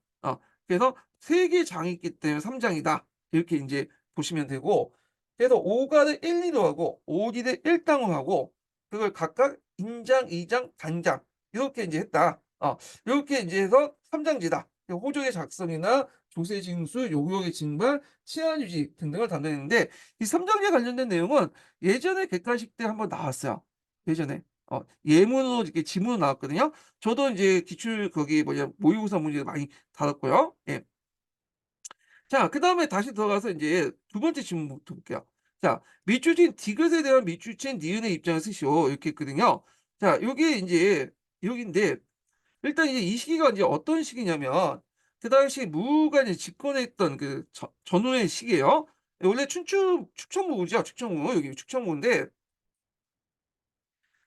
그래서 3 개의 장이 있기 때문에 3 장이다. 이렇게 인제 보시면 되고 그래서 오가를 1, 2로 하고 오지를 1 당으로 하고 그걸 각각 인장, 2 장, 단장 요렇게 인제 했다. 요렇게 인제 해서 3 장제다. 호적의 작성이나 조세 징수, 요구역의 징발, 치안 유지 등등을 담당했는데 이 삼정제 관련된 내용은 예전에 객관식 때 한번 나왔어요. 예전에. 예문으로 이렇게 지문으로 나왔거든요. 저도 인제 기출 거기 뭐냐 모의고사 문제 많이 다뤘고요. 예. 자, 그다음에 다시 들어가서 인제 두 번째 질문부터 볼게요. 자, 밑줄친 디귿에 대한 밑줄친 니은의 입장을 쓰시오. 이렇게 했거든요. 자, 요게 인제 여기인데 일단 이제 이 시기가 이제 어떤 시기냐면 그 당시 무가 이제 집권했던 그 전후의 시기예요. 원래 춘추 축천무죠. 축천무. 여기 축천무인데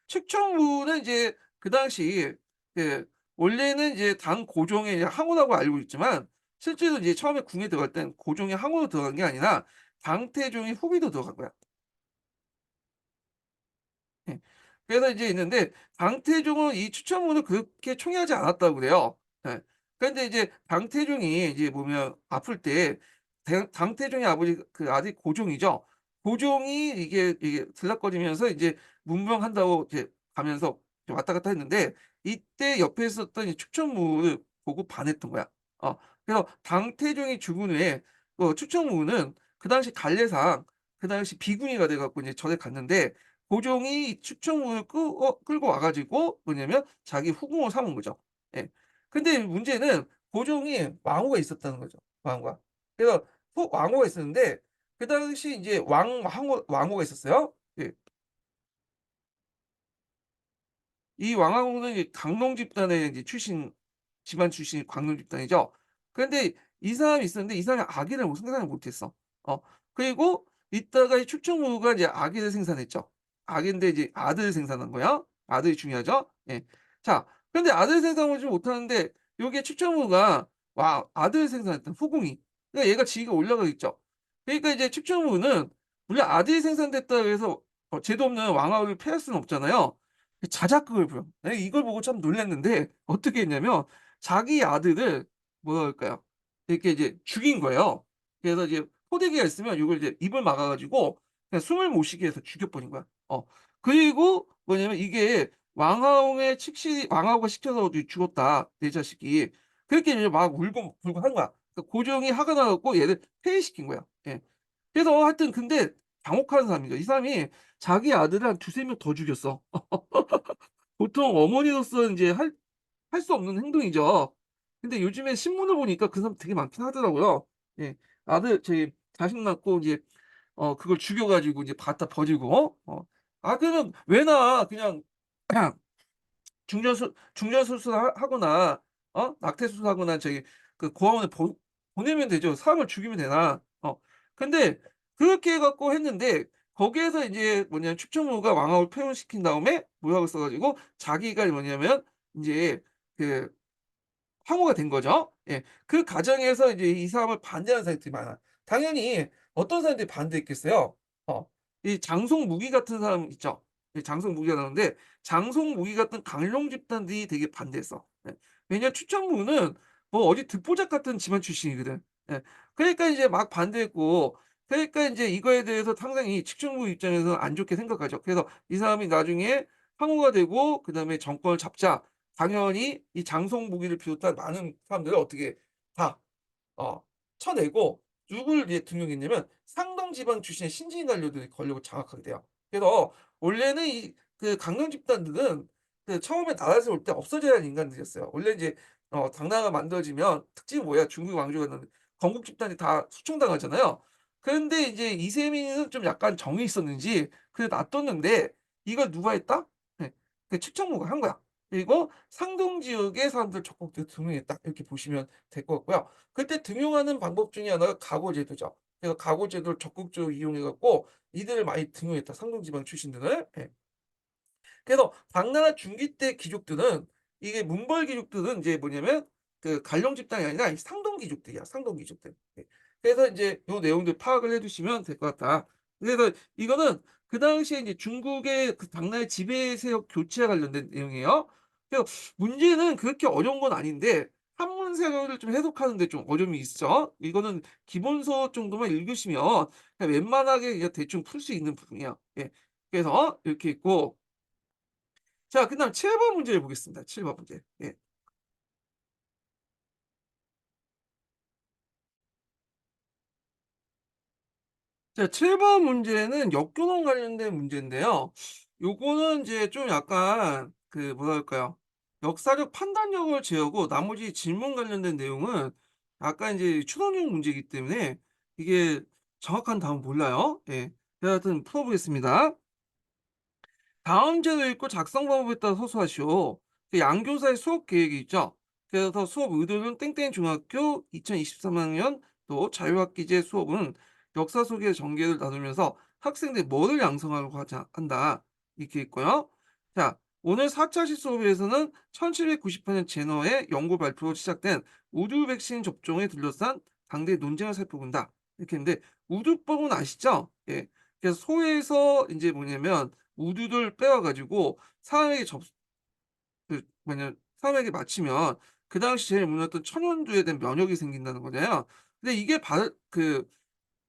축천무는 이제 그 당시 그 원래는 이제 당 고종의 이제 항우라고 알고 있지만 실제로 이제 처음에 궁에 들어갈 땐 고종의 항우로 들어간 게 아니라 당태종의 후비로 들어간 거야. 예. 그래서 이제 있는데 강태종은 이 추천문을 그렇게 총애하지 않았다고 그래요. 예. 그런데 이제 강태종이 이제 보면 아플 때 강태종의 아버지 그 아들 고종이죠. 고종이 이게 들락거리면서 이제 문병한다고 이제 가면서 왔다 갔다 했는데 이때 옆에 있었던 이 축천무를 보고 반했던 거야. 그래서 강태종이 죽은 후에 축천무는 그 당시 관례상 그 당시 비군이가 돼 갖고 이제 절에 갔는데 고종이 축청문을 끌고 와 가지고 뭐냐면 자기 후궁으로 삼은 거죠. 예. 근데 문제는 고종이 왕후가 있었다는 거죠, 왕후가. 그래서 왕후가 있었는데 그 당시 인제 왕후가 있었어요. 예. 이 왕항우는 이제 강농 집단의 이제 집안 출신이 광농 집단이죠. 그런데 이 사람이 있었는데 이 사람이 아기를 생산을 못했어. 그리고 이따가 이 축청무가 이제 아기를 생산했죠. 아기인데 이제 아들을 생산한 거야. 아들이 중요하죠. 예. 자, 근데 아들 생산을 좀 못하는데 요게 축청무가 아들을 생산했던 후궁이. 그러니까 얘가 지위가 올라가겠죠. 그러니까 이제 축청무는 물론 아들이 생산됐다고 해서 죄도 없는 왕아를 폐할 수는 없잖아요. 그 자작극을 부려. 네, 이걸 보고 참 놀랐는데 어떻게 했냐면 자기 아들을 뭐라 그럴까요? 이렇게 이제 죽인 거예요. 그래서 이제 포대기가 있으면 요걸 이제 입을 막아 가지고 그냥 숨을 못 쉬게 해서 죽여 버린 거야. 그리고 뭐냐면 이게 왕아웅의 측시 왕아우가 시켜서 죽었다, 내 자식이. 그렇게 이제 막 울고 불고 한 거야. 그러니까 고종이 화가 나 갖고 얘를 폐위시킨 거야. 예. 그래서 하여튼 근데 당혹한 사람이죠. 이 사람이 자기 아들을 한 두세 명 더 죽였어. 보통 어머니로서 인제 할 수 없는 행동이죠. 근데 요즘에 신문을 보니까 그 사람 되게 많긴 하더라고요. 예. 아들 저기 자식 낳고 이제 그걸 죽여 가지고 이제 갖다 버리고 그러면 왜 놔. 그냥 중전 수술하 하거나 낙태 수술하거나 저기 그 고아원에 보내면 되죠. 사람을 죽이면 되나. 근데 그렇게 해 갖고 했는데 거기에서 인제 뭐냐면 축천무가 왕아웃 표현시킨 다음에 모약을 써 가지고 자기가 뭐냐면 인제 그 항우가 된 거죠. 예. 그 과정에서 이제 이 사람을 반대하는 사람들이 많아. 당연히 어떤 사람들이 반대했겠어요. 어 이 장송무기 같은 사람 있죠. 이 장송무기가 나오는데 장송무기 같은 강령 집단들이 되게 반대했어. 예. 왜냐면 추천무는 뭐 어디 듣보잡 같은 집안 출신이거든. 예. 그러니까 이제 막 반대했고 그러니까 인제 이거에 대해서 상당히 측정부 입장에서는 안 좋게 생각하죠. 그래서 이 사람이 나중에 항우가 되고 그다음에 정권을 잡자 당연히 이 장송무기를 비롯한 많은 사람들을 어떻게 다 어 쳐내고 누굴 이제 등용했냐면 상동 지방 출신의 신진 관료들이 권력을 장악하게 돼요. 그래서 원래는 이 그 강령 집단들은 그 처음에 나라에 올 때 없어져야 하는 인간들이었어요. 원래 이제 당나라가 만들어지면 특징이 뭐야? 중국 왕조가 있는데 건국 집단이 다 수총당하잖아요. 그런데 이제 이세민은 좀 약간 정이 있었는지 그래 놔뒀는데 이걸 누가 했다? 네. 그 측정부가 한 거야. 그리고 상동 지역의 사람들 적극적으로 등용했다. 이렇게 보시면 될 것 같고요. 그때 등용하는 방법 중에 하나가 가고제도죠. 그래서 가고제도를 적극적으로 이용해 갖고 이들을 많이 등용했다, 상동 지방 출신들을. 예. 그래서 당나라 중기 때 귀족들은 이게 문벌 귀족들은 인제 뭐냐면 그 관령 집단이 아니라 이 상동 귀족들이야, 상동 귀족들. 예. 그래서 인제 요 내용들 파악을 해 두시면 될 것 같다. 그래서 이거는 그 당시에 인제 중국의 그 당나라의 지배 세력 교체와 관련된 내용이에요. 그래서 문제는 그렇게 어려운 건 아닌데 한문 세력을 좀 해석하는 데 좀 어려움이 있죠. 이거는 기본서 정도만 읽으시면 그냥 웬만하게 그냥 대충 풀 수 있는 부분이에요. 예. 그래서 이렇게 있고 자 그다음 7번 문제를 보겠습니다. 7번 문제. 예. 자 7번 문제는 역교동 관련된 문제인데요. 요거는 이제 좀 약간 그 뭐랄까요. 역사적 판단력을 제어하고 나머지 질문 관련된 내용은 약간 이제 추론형 문제이기 때문에 이게 정확한 답은 몰라요. 예. 제가 하여튼 풀어 보겠습니다. 다음 제도 읽고 작성 방법에 따라 서술하시오. 그 양교사의 수업 계획이 있죠. 그래서 수업 의도는 땡땡 중학교 2023학년 또 자유학기제 수업은 역사 속의 전개를 나누면서 학생들이 뭐를 양성하려고 한다. 이렇게 있고요. 자, 오늘 4차 실수업에서는 1798년 제너의 연구 발표로 시작된 우두 백신 접종에 둘러싼 당대 논쟁을 살펴본다. 이렇게 했는데 우두법은 아시죠? 예. 그래서 소에서 이제 뭐냐면 우두를 빼와 가지고 사람에게 접 그 뭐냐 사람에게 맞히면 그 당시 제일 무너졌던 천연두에 대한 면역이 생긴다는 거잖아요. 근데 이게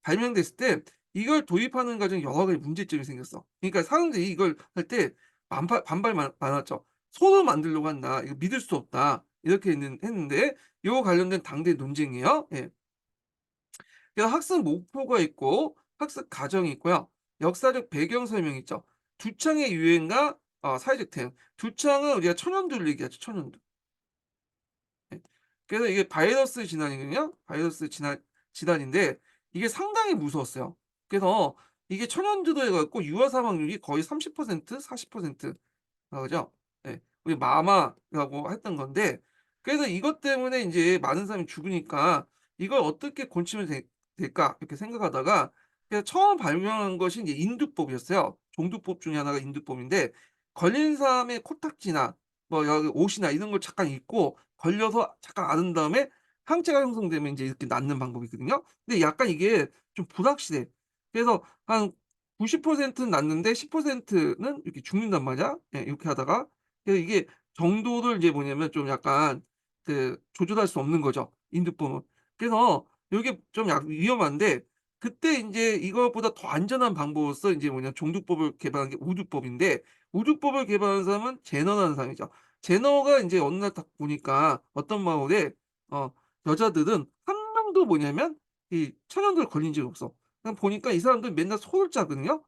발명됐을 때 이걸 도입하는 과정에 여러 가지 문제점이 생겼어. 그러니까 사람들이 이걸 할 때 반발 많았죠. '손으로 만들려고 한다. 이거 믿을 수 없다.' 이렇게 했는데 요 관련된 당대 논쟁이에요. 예. 그래서 학습 목표가 있고 학습 과정이 있고요. 역사적 배경 설명이 있죠. 두창의 유행과 사회적 대응. 두창은 우리가 천연두를 얘기하죠, 천연두. 예. 그래서 이게 바이러스 질환이거든요. 바이러스 질환인데 이게 상당히 무서웠어요. 그래서 이게 천연두도 해 갖고 유아 사망률이 거의 30% 40% 나오죠. 예. 우리 마마라고 했던 건데 그래서 이것 때문에 인제 많은 사람이 죽으니까 '이걸 어떻게 고치면 될까?' 이렇게 생각하다가 그래서 처음 발명한 것이 인제 인두법이었어요. 종두법 중에 하나가 인두법인데 걸린 사람의 코딱지나 뭐 여기 옷이나 이런 걸 잠깐 입고 걸려서 잠깐 앓은 다음에 항체가 형성되면 인제 이렇게 낫는 방법이거든요. 근데 약간 이게 좀 불확실해. 그래서 한 90%는 낫는데 10%는 이렇게 죽는단 말이야. 예 이렇게 하다가. 그래서 이게 정도를 이제 뭐냐면 좀 약간 조절할 수 없는 거죠, 인두법은. 그래서 요게 좀 위험한데, 그때 인제 이것보다 더 안전한 방법으로서 인제 종두법을 개발한 게 우두법인데, 우두법을 개발한 사람은 제너라는 사람이죠. 제너가 인제 어느 날 딱 보니까 어떤 마을에 어 여자들은 한 명도 뭐냐면 이 천연두에 걸린 적이 없어. 그냥 보니까 이 사람들 맨날 소를 짜거든요.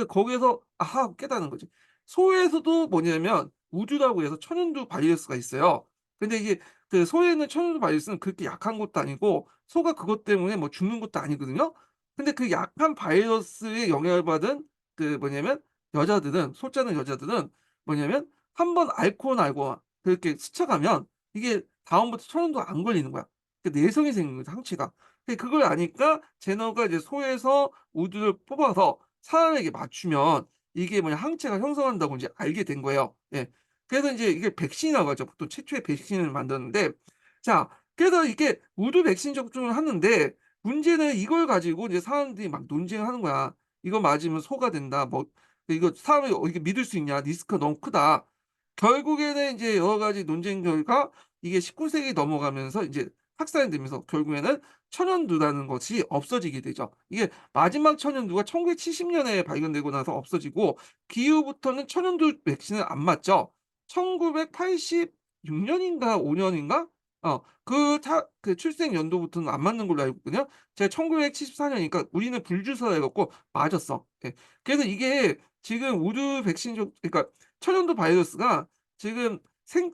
거기에서 '아하.' 하고 깨달은 거지. 소에서도 뭐냐면 우두라고 해서 천연두 바이러스가 있어요. 근데 이게 소에 있는 천연두 바이러스는 그렇게 약한 것도 아니고 소가 그것 때문에 뭐 죽는 것도 아니거든요. 근데 그 약한 바이러스에 영향을 받은 뭐냐면 여자들은 소 짜는 여자들은 뭐냐면 한 번 앓고 나고 그렇게 스쳐가면 이게 다음부터 천연두가 안 걸리는 거야. 내성이 생긴 거죠, 항체가. 그걸 아니까 제너가 이제 소에서 우두를 뽑아서 사람에게 맞추면 이게 항체가 형성한다고 인제 알게 된 거예요. 예. 그래서 인제 이게 백신이라고 하죠. 보통 최초의 백신을 만들었는데, 자 그래서 이게 우두 백신 접종을 하는데, 문제는 이걸 가지고 이제 사람들이 막 논쟁을 하는 거야. "이거 맞으면 소가 된다." 뭐 "이거 사람이 이게 믿을 수 있냐. 리스크가 너무 크다." 결국에는 인제 여러 가지 논쟁 결과 이게 19 세기 넘어가면서 인제 확산이 되면서 결국에는 천연두라는 것이 없어지게 되죠. 이게 마지막 천연두가 1970 년에 발견되고 나서 없어지고, 그 이후부터는 천연두 백신을 안 맞죠. 1986 년인가 5 년인가 출생 연도부터는 안 맞는 걸로 알고 있거든요. 제가 1974 년이니까 우리는 불주사해 갖고 맞았어. 예. 그래서 이게 지금 우두 백신 그러니까 천연두 바이러스가 지금 생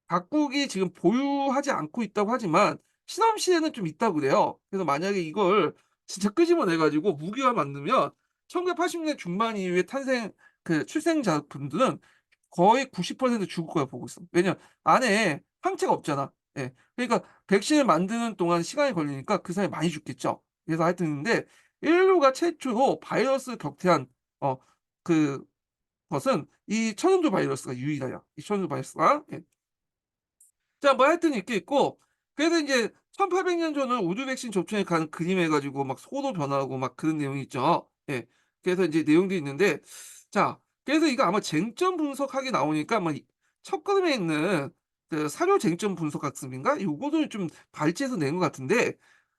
각국이 지금 보유하지 않고 있다고 하지만 실험실에는 좀 있다고 그래요. 그래서 만약에 이걸 진짜 끄집어내 가지고 무기화 만들면 1980 중반 이후에 출생자분들은 거의 90% 죽을 거라 보고 있어. 왜냐면 안에 항체가 없잖아. 예. 그러니까 백신을 만드는 동안 시간이 걸리니까 그 사이에 많이 죽겠죠. 그래서 하여튼 근데 인류가 최초로 바이러스를 격퇴한 어 그 것은 이 천연두 바이러스가 유일해요. 이 천연두 바이러스가. 예. 자 뭐 하여튼 이렇게 있고, 그래서 인제 1800년 전은 우두 백신 접종에 관한 그림해 가지고 막 소로 변화하고 막 그런 내용이 있죠. 예. 그래서 인제 내용들이 있는데, 자 그래서 이거 아마 쟁점 분석학이 나오니까 아마 첫걸음에 있는 사료 쟁점 분석 학습인가? 요거를 좀 발췌해서 낸 것 같은데,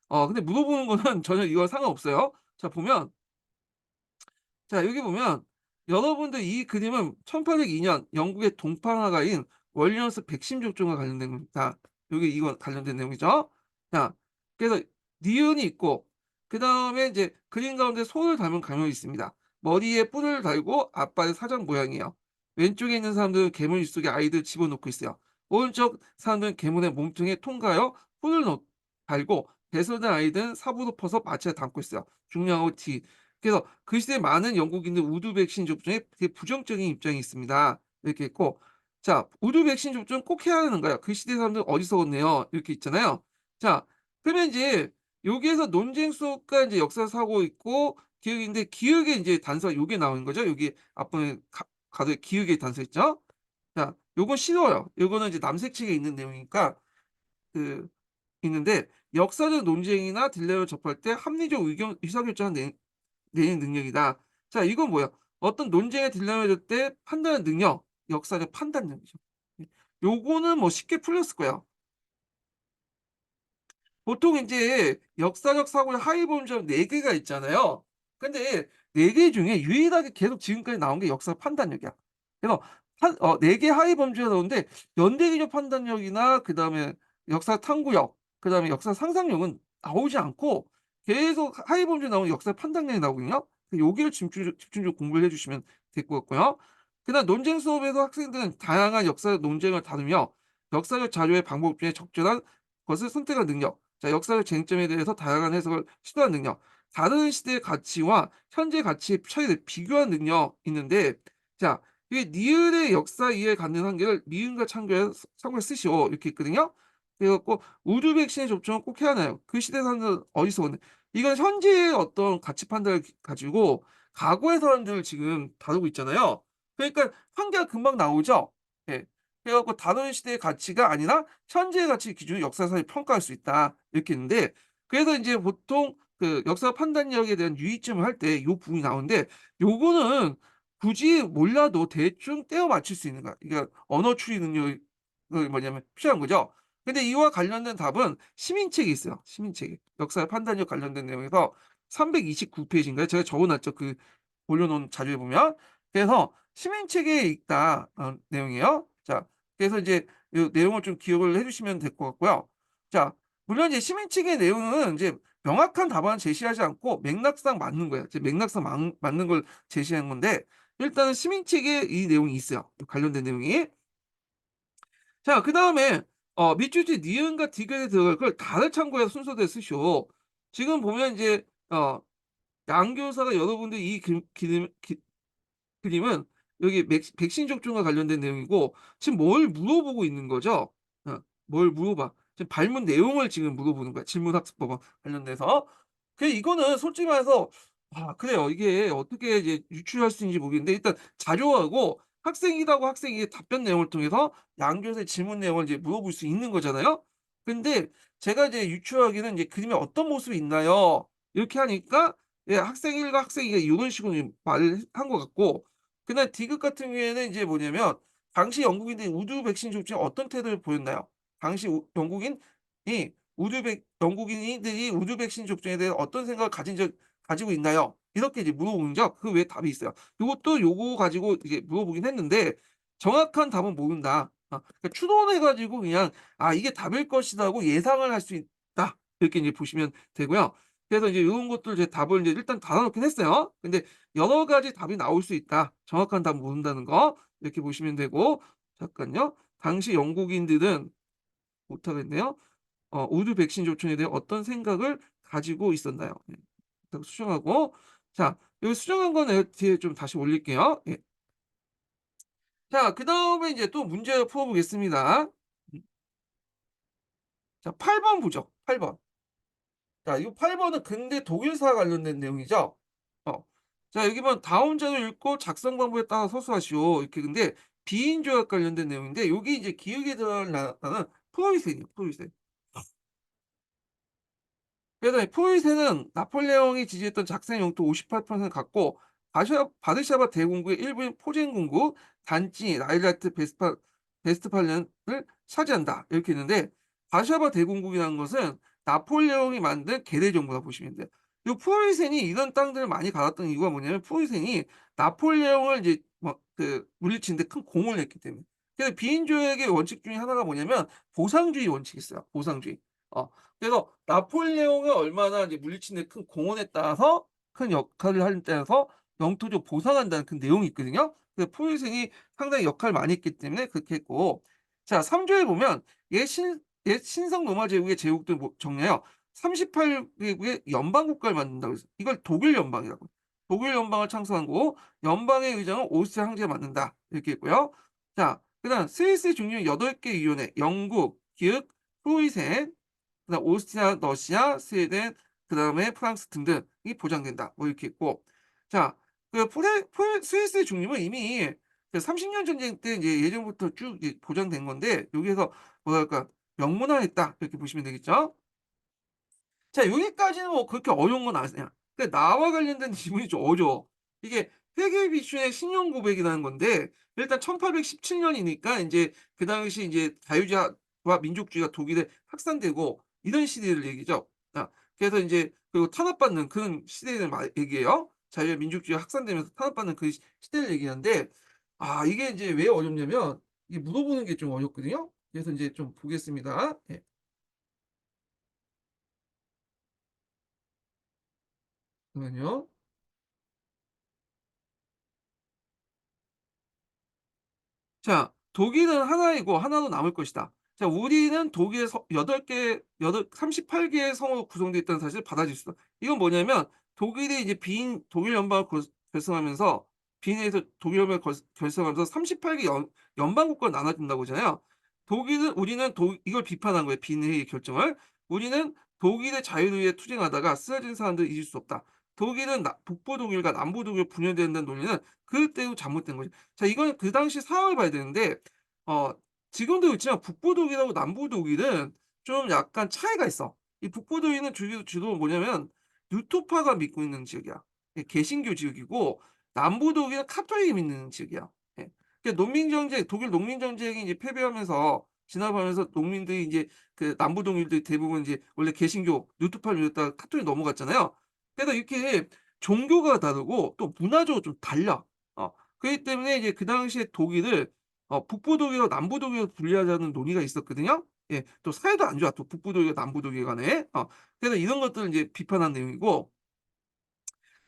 근데 물어보는 거는 전혀 이거와 상관없어요. 자 보면, 자 여기 보면 여러분들 이 그림은 1802년 영국의 동방화가인 월리엄스 백신 접종과 관련된 겁니다. 요게 이거 관련된 내용이죠. 자 그래서 니은이 있고, 그다음에 이제 그림 가운데 손을 담은 가면이 있습니다. 머리에 뿔을 달고 앞발이 사자 모양이에요. 왼쪽에 있는 사람들은 개물 입속에 아이들 집어넣고 있어요. 오른쪽 사람들은 개물의 몸통에 통과하여 뿔을 달고 배설된 아이들은 삽으로 퍼서 마취에 담고 있어요. 중량하고 D. 그래서 그 시대 많은 영국인들 우두 백신 접종에 되게 부정적인 입장이 있습니다. 이렇게 있고, 자 우두 백신 접종 꼭 해야 하는가요? 그 시대 사람들 어디서 얻네요. 이렇게 있잖아요. 자 그러면 인제 여기에서 논쟁 속과 인제 역사 사고 있고 기억인데, 기억의 인제 단서가 요게 나오는 거죠. 여기 앞부분에 가로에 기억의 단서 있죠. 자 요건 쉬워요. 요거는 이제 남색책에 있는 내용이니까 그 있는데, 역사적 논쟁이나 딜레마를 접할 때 합리적 의견 의사결정하는 내는 능력이다. 자 이건 뭐야? 어떤 논쟁의 딜레마를 때 판단의 능력, 역사적 판단력이죠. 예. 요거는 뭐 쉽게 풀렸을 거야. 보통 인제 역사적 사고의 하위 범주가 4 개가 있잖아요. 근데 4개 중에 유일하게 계속 지금까지 나온 게 역사 판단력이야. 그래서 4개 하위 범주가 나오는데 연대기적 판단력이나 그다음에 역사 탐구력, 그다음에 역사 상상력은 나오지 않고 계속 하위 범주에 나오는 역사 판단력이 나오거든요. 여기를 집중적으로 공부를 해 주시면 될 것 같고요. 그다음 논쟁 수업에서 학생들은 다양한 역사적 논쟁을 다루며 역사적 자료의 방법 중에 적절한 것을 선택하는 능력, 자 역사적 쟁점에 대해서 다양한 해석을 시도하는 능력, 다른 시대의 가치와 현재 가치의 차이를 비교하는 능력 있는데, 자 이게 니을의 역사 이해에 갖는 한계를 미음과 참고해 참고해 쓰시오 이렇게 있거든요. 그래 갖고 우두 백신의 접종은 꼭 해야 하나요? 그 시대 사람들은 어디서 오는, 이건 현재의 어떤 가치 판단을 가지고 과거의 사람들을 지금 다루고 있잖아요. 그러니까 한계가 금방 나오죠. 예. 그래 갖고 다른 시대의 가치가 아니라 현재의 가치 기준으로 역사사를 평가할 수 있다. 이렇게 있는데, 그래서 인제 보통 그 역사 판단력에 대한 유의점을 할 때 요 부분이 나오는데 요거는 굳이 몰라도 대충 떼어 맞출 수 있는 거야. 그러니까 언어 추리 능력이 뭐냐면 필요한 거죠. 근데 이와 관련된 답은 시민책이 있어요, 시민책이. 역사의 판단력 관련된 내용에서 329 페이지인가요? 제가 적어 놨죠, 그 올려 놓은 자료에 보면. 그래서 시민책에 있다 내용이에요. 자, 그래서 이제 요 내용을 좀 기억을 해 주시면 될 것 같고요. 자, 물론 이제 시민책의 내용은 인제 명확한 답안을 제시하지 않고 맥락상 맞는 거예요. 이제 맥락상 맞는 걸 제시한 건데 일단은 시민책에 이 내용이 있어요, 관련된 내용이. 자, 그다음에 밑줄 치 니은과 디귿에 들어갈 걸 다를 참고해서 순서대로 쓰시오. 지금 보면 인제 양 교사가 여러분들 이 그림은 여기 백신 접종과 관련된 내용이고 지금 뭘 물어보고 있는 거죠? 뭘 물어봐. 지금 발문 내용을 지금 물어보는 거야, 질문학습법과 관련돼서. 이거는 솔직히 말해서 그래요. 이게 어떻게 이제 유출할 수 있는지 모르겠는데 일단 자료하고 학생이라고 학생이 답변 내용을 통해서 양 교수의 질문 내용을 이제 물어볼 수 있는 거잖아요. 근데 제가 이제 유추하기는 이제 "그림에 어떤 모습이 있나요?" 이렇게 하니까 예 학생 1과 학생 2가 요런 식으로 말을 한 것 같고 그다음에 디귿 같은 경우에는 이제 뭐냐면 "당시 영국인들이 우두 백신 접종에 어떤 태도를 보였나요?" 당시 영국인이 영국인들이 우두 백신 접종에 대해 어떤 생각을 가지고 있나요? 이렇게 이제 물어보면요. 그 외에 답이 있어요. 요것도 요거 가지고 이제 물어보긴 했는데 정확한 답은 모른다. 그러니까 추론해 가지고 그냥 '아 이게 답일 것이다.'고 예상을 할 수 있다. 이렇게 이제 보시면 되고요. 그래서 이제 요런 것들 제 답을 이제 일단 달아 놓긴 했어요. 근데 여러 가지 답이 나올 수 있다. 정확한 답 모른다는 거 이렇게 보시면 되고 잠깐요. 당시 영국인들은 못하겠네요. 우드 백신 조청에 대해 어떤 생각을 가지고 있었나요? 네. 일단 수정하고 자 여기 수정한 거는 뒤에 좀 다시 올릴게요. 예. 자 그다음에 이제 또 문제 풀어 보겠습니다. 음 자 8번 보죠. 8 번. 자 이거 8 번은 근대 독일사 관련된 내용이죠. 어. 자 여기 보면 "다음 자료를 읽고 작성 방법에 따라 서술하시오." 이렇게 근데 비인 조약 관련된 내용인데 여기 이제 기억에 들어갈 나라는 프로이센이에요, 프로이센. 그래서 이 포이세는 나폴레옹이 지지했던 작戦영토 58%를 갖고 바르샤바 대공국의 일부인 포젠 공국, 단지, 라일라트, 베스트팔렌을 차지한다. 이렇게 있는데 바르샤바 대공국이라는 것은 나폴레옹이 만든 계대 정부라 보시면 돼요. 이 포이센이 이런 땅들을 많이 받았던 이유가 뭐냐면 포이센이 나폴레옹을 이제 물리치는 데 큰 공을 했기 때문에. 그래서 비인 조약의 원칙 중에 하나가 뭐냐면 보상주의 원칙이 있어요, 보상주의. 어. 그래서 나폴레옹을 얼마나 이제 물리치는 데 큰 공헌에 따라서 큰 역할을 하는 따라서 영토적 보상한다는 그 내용이 있거든요. 그래서 포유생이 상당히 역할을 많이 했기 때문에 그렇게 했고 자 3 조에 보면 옛 신성 로마 제국의 제국들 정리해요. 38 개국의 연방 국가를 만든다고 했어요. 이걸 독일 연방이라고 해요. 독일 연방을 창설한 거고 연방의 의장은 오스트리아 황제가 맡는다. 이렇게 했고요. 자 그다음 스위스 중립 8개 위원회 영국, 기읒, 프로이센 그다음 오스트리아, 러시아, 스웨덴 그다음에 프랑스 등등이 보장된다. 뭐 이렇게 있고 자 그 스위스의 중립은 이미 그 30년 전쟁 때 이제 예전부터 쭉 이제 보장된 건데 여기에서 뭐랄까 명문화했다 이렇게 보시면 되겠죠. 자 여기까지는 뭐 그렇게 어려운 건 아니야. 근데 나와 관련된 지문이 좀 어려워. 이게 회계 비춘의 신용 고백이라는 건데 일단 1817 년이니까 인제 그 당시 인제 자유주의와 민족주의가 독일에 확산되고 이런 시대를 얘기죠. 그래서 인제 그리고 탄압받는 그런 시대를 얘기해요. 자유와 민족주의가 확산되면서 탄압받는 그 시대를 얘기하는데 이게 인제 왜 어렵냐면 이게 물어보는 게 좀 어렵거든요. 그래서 인제 좀 보겠습니다. 예. 잠깐만요. 자, 독일은 하나이고 하나로 남을 것이다. 자, 우리는 독일의 8개 여덟 38 개의 성으로 구성되어 있다는 사실을 받아들일 수 있다. 이건 뭐냐면 독일이 이제 독일 연방을 결성하면서 빈에서 독일 연방을 결성하면서 38개 연방 국가로 나눠진다고 하잖아요. 우리는 이걸 비판한 거예요, 빈회의 결정을. "우리는 독일의 자유를 위해 투쟁하다가 쓰러진 사람들을 잊을 수 없다. 독일은 북부 독일과 남부 독일로 분열된다는 논리는 그때도 잘못된 거죠." 자 이건 그 당시 상황을 봐야 되는데 어 지금도 있지만 북부 독일하고 남부 독일은 좀 약간 차이가 있어. 이 북부 독일은 주로 뭐냐면 루터파가 믿고 있는 지역이야. 예 개신교 지역이고 남부 독일은 카톨릭이 믿는 지역이야. 예. 그러니까 농민 정쟁 독일 농민 정쟁이 이제 패배하면서 진압하면서 농민들이 이제 그 남부 독일들이 대부분 이제 원래 개신교 루터파를 믿었다가 카톨릭 넘어갔잖아요. 그래서 이렇게 종교가 다르고 또 문화적으로 좀 달라. 그렇기 때문에 이제 그 당시에 독일을 북부 독일과 남부 독일로 분리하자는 논의가 있었거든요. 예. 또 사이도 안 좋아 또 북부 독일과 남부 독일 간에. 그래서 이런 것들을 이제 비판한 내용이고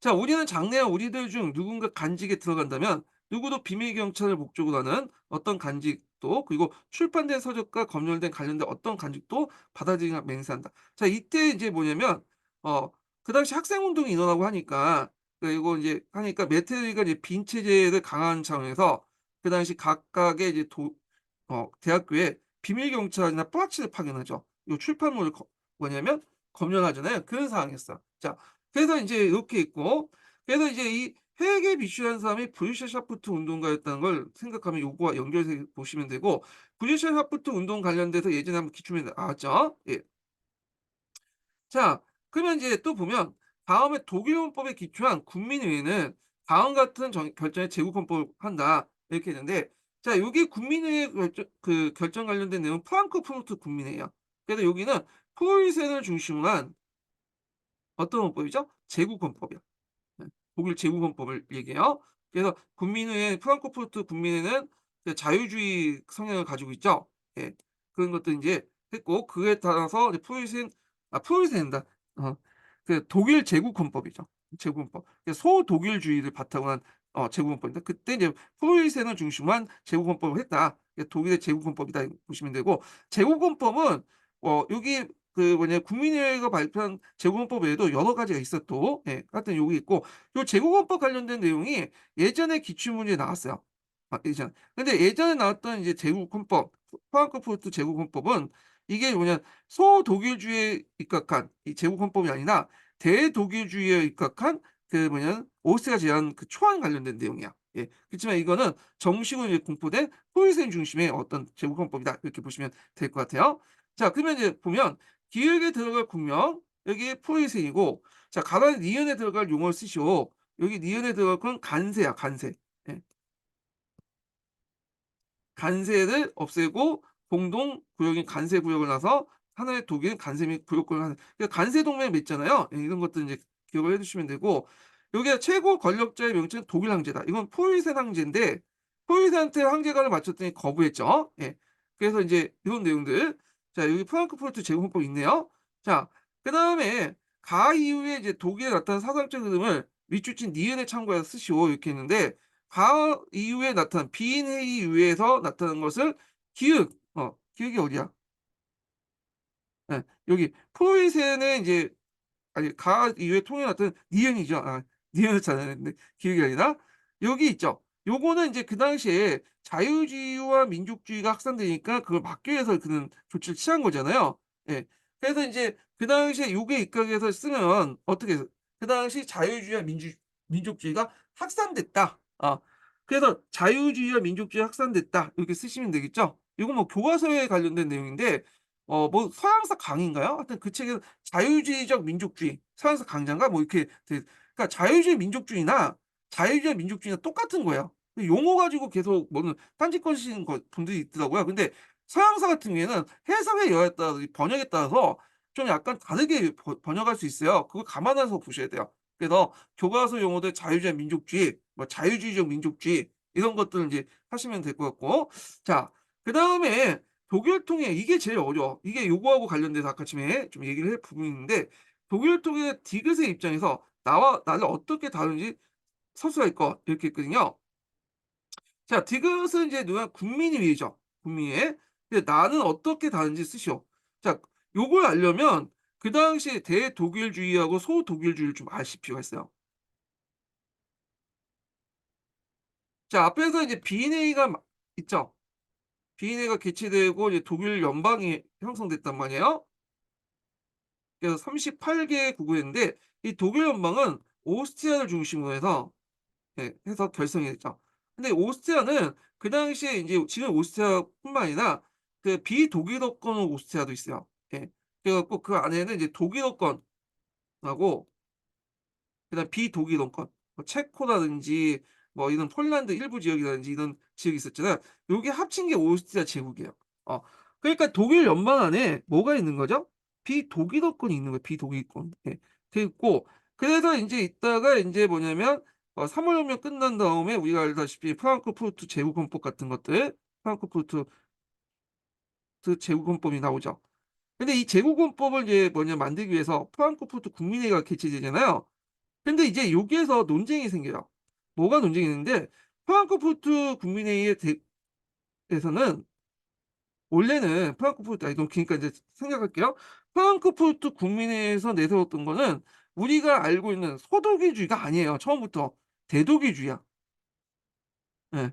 자 "우리는 장래에 우리들 중 누군가 간직에 들어간다면 누구도 비밀 경찰을 목적으로 하는 어떤 간직도 그리고 출판된 서적과 검열된 관련된 어떤 간직도 받아들이거나 맹세한다." 자 이때 이제 뭐냐면 어 그 당시 학생 운동이 일어나고 하니까 그리고 이제 하니까 메테르가 이제 빈 체제를 강화하는 차원에서 그 당시 각각의 이제 대학교에 비밀 경찰이나 뿌라치를 파견하죠. 요 출판물을 뭐냐면 검열하잖아요. 그런 상황이었어. 자 그래서 인제 이렇게 있고 그래서 이제 이 헬게 비슈라는 사람이 브루샤샤프트 운동가였다는 걸 생각하면 요거와 연결해서 보시면 되고 브루샤샤프트 운동 관련돼서 예전에 한번 기출문제 나왔죠. 예. 자 그러면 이제 또 보면 다음에 독일 헌법에 기초한 국민의회는 다음 같은 결정에 제국헌법을 한다 이렇게 있는데 자 요게 국민의회 결정 관련된 내용은 프랑크푸르트 국민회의야. 그래서 여기는 프로이센을 중심으로 한 어떤 헌법이죠? 제국헌법이야. 네. 독일 제국헌법을 얘기해요. 그래서 국민의회 프랑크푸르트 국민회는 그 자유주의 성향을 가지고 있죠. 예. 그런 것도 인제 했고 그에 따라서 이제 프로이센이란다. 어 독일 제국헌법이죠. 제국헌법. 소독일주의를 바탕으로 한 제국헌법인데 그때 이제 프로이센을 중심으로 한 제국헌법을 했다. 독일의 제국헌법이다 보시면 되고 제국헌법은 여기 국민의회가 발표한 제국헌법 외에도 여러 가지가 있어요 또. 예. 하여튼 요게 있고 요 제국헌법 관련된 내용이 예전에 기출문제에 나왔어요. 예전. 근데 예전에 나왔던 이제 제국헌법 프랑크푸르트 제국헌법은 이게 소독일주의에 입각한 이 제국헌법이 아니라 대독일주의에 입각한 오스트리아 제안 초안 관련된 내용이야. 예. 그렇지만 이거는 정식으로 이제 공포된 프로이센 중심의 어떤 제국헌법이다. 이렇게 보시면 될 것 같아요. 자 그러면 이제 보면 기획에 들어갈 국명 여기 프로이센이고 자 가라앉 니은에 들어갈 용어를 쓰시오. 여기 니은에 들어갈 건 간세야 간세. 예. 간세를 없애고 공동 구역인 간세 구역을 놔서 하나의 독일은 간세 및 구역권을 하는 그러니까 간세 동맹을 맺잖아요. 예 이런 것들 인제 기억을 해 두시면 되고 여기에 최고 권력자의 명칭은 독일 황제다. 이건 포유센 황제인데 포유센한테 황제관을 맞췄더니 거부했죠. 예. 그래서 인제 이런 내용들 자 여기 프랑크푸르트 제국헌법 있네요. 자 그다음에 가 이후에 이제 독일에 나타난 사상적 흐름을 밑줄친 니은에 참고해서 쓰시오 이렇게 했는데 가 이후에 나타난 빈회의 이후에서 나타난 것을 기역 기역이 어디야? 예. 여기 포이센의 인제 아니 가 이후에 통일이 나타난 니은이죠. 니은을 찾아냈는데 기억이 아니라 여기 있죠. 요거는 인제 그 당시에 자유주의와 민족주의가 확산되니까 그걸 막기 위해서 그런 조치를 취한 거잖아요. 예. 그래서 인제 그 당시에 요게 입각해서 쓰면 어떻게 해서 그 당시 자유주의와 민족주의가 확산됐다. 그래서 자유주의와 민족주의가 확산됐다. 이렇게 쓰시면 되겠죠. 이건 뭐 교과서에 관련된 내용인데 뭐 서양사 강의인가요? 하여튼 그 책에서 자유주의적 민족주의, 서양사 강자인가 뭐 이렇게 그러니까 자유주의 민족주의나 자유주의 민족주의나 똑같은 거예요. 그 용어 가지고 계속 뭐는 딴짓 거리시는 분들이 있더라고요. 근데 서양사 같은 경우에는 해석의 여하에 따라서 이 번역에 따라서 좀 약간 다르게 번역할 수 있어요. 그걸 감안해서 보셔야 돼요. 그래서 교과서 용어들 자유주의 민족주의, 뭐 자유주의적 민족주의 이런 것들을 인제 하시면 될 것 같고 자 그다음에 독일 통일 이게 제일 어려워. 이게 요거하고 관련돼서 아까 전에 좀 얘기를 할 부분이 있는데 독일 통일의 디귿의 입장에서 나와 나를 어떻게 다루는지 서술할 것 이렇게 있거든요. 자 디귿은 이제 누가 국민의회죠. 국민의회. 근데 나는 어떻게 다른지 쓰시오. 자 요걸 알려면 그 당시에 대독일주의하고 소독일주의를 좀 아실 필요가 있어요. 자 앞에서 이제 비인회의가 있죠. 비인회가 개최되고 이제 독일 연방이 형성됐단 말이에요. 그래서 38개 국구였는데 이 독일 연방은 오스트리아를 중심으로 해서 해서 결성이 됐죠. 근데 오스트리아는 그 당시에 인제 지금 오스트리아뿐만 아니라 그 비독일어권 오스트리아도 있어요. 예. 그래 갖고 그 안에는 이제 독일어권하고 그다음 비독일어권 뭐 체코라든지 뭐 이런 폴란드 일부 지역이라든지 이런 지역이 있었잖아요. 요게 합친 게 오스트리아 제국이에요. 어 그러니까 독일 연방 안에 뭐가 있는 거죠? 비독일어권이 있는 거예요, 비독일권. 예. 돼 있고 그래서 인제 있다가 인제 뭐냐면 3월 혁명 끝난 다음에 우리가 알다시피 프랑크푸르트 제국헌법 같은 것들 프랑크푸르트 제국헌법이 나오죠. 근데 이 제국헌법을 이제 만들기 위해서 프랑크푸르트 국민회의가 개최되잖아요. 근데 이제 여기에서 논쟁이 생겨요. 뭐가 논쟁이 있는데 프랑크푸르트 국민회의에 에서는 원래는 프랑크푸르트 아니 너무 기니까 이제 생각할게요. 프랑크푸르트 국민회의에서 내세웠던 거는 우리가 알고 있는 소독일주의가 아니에요, 처음부터. 대독일주의야. 예.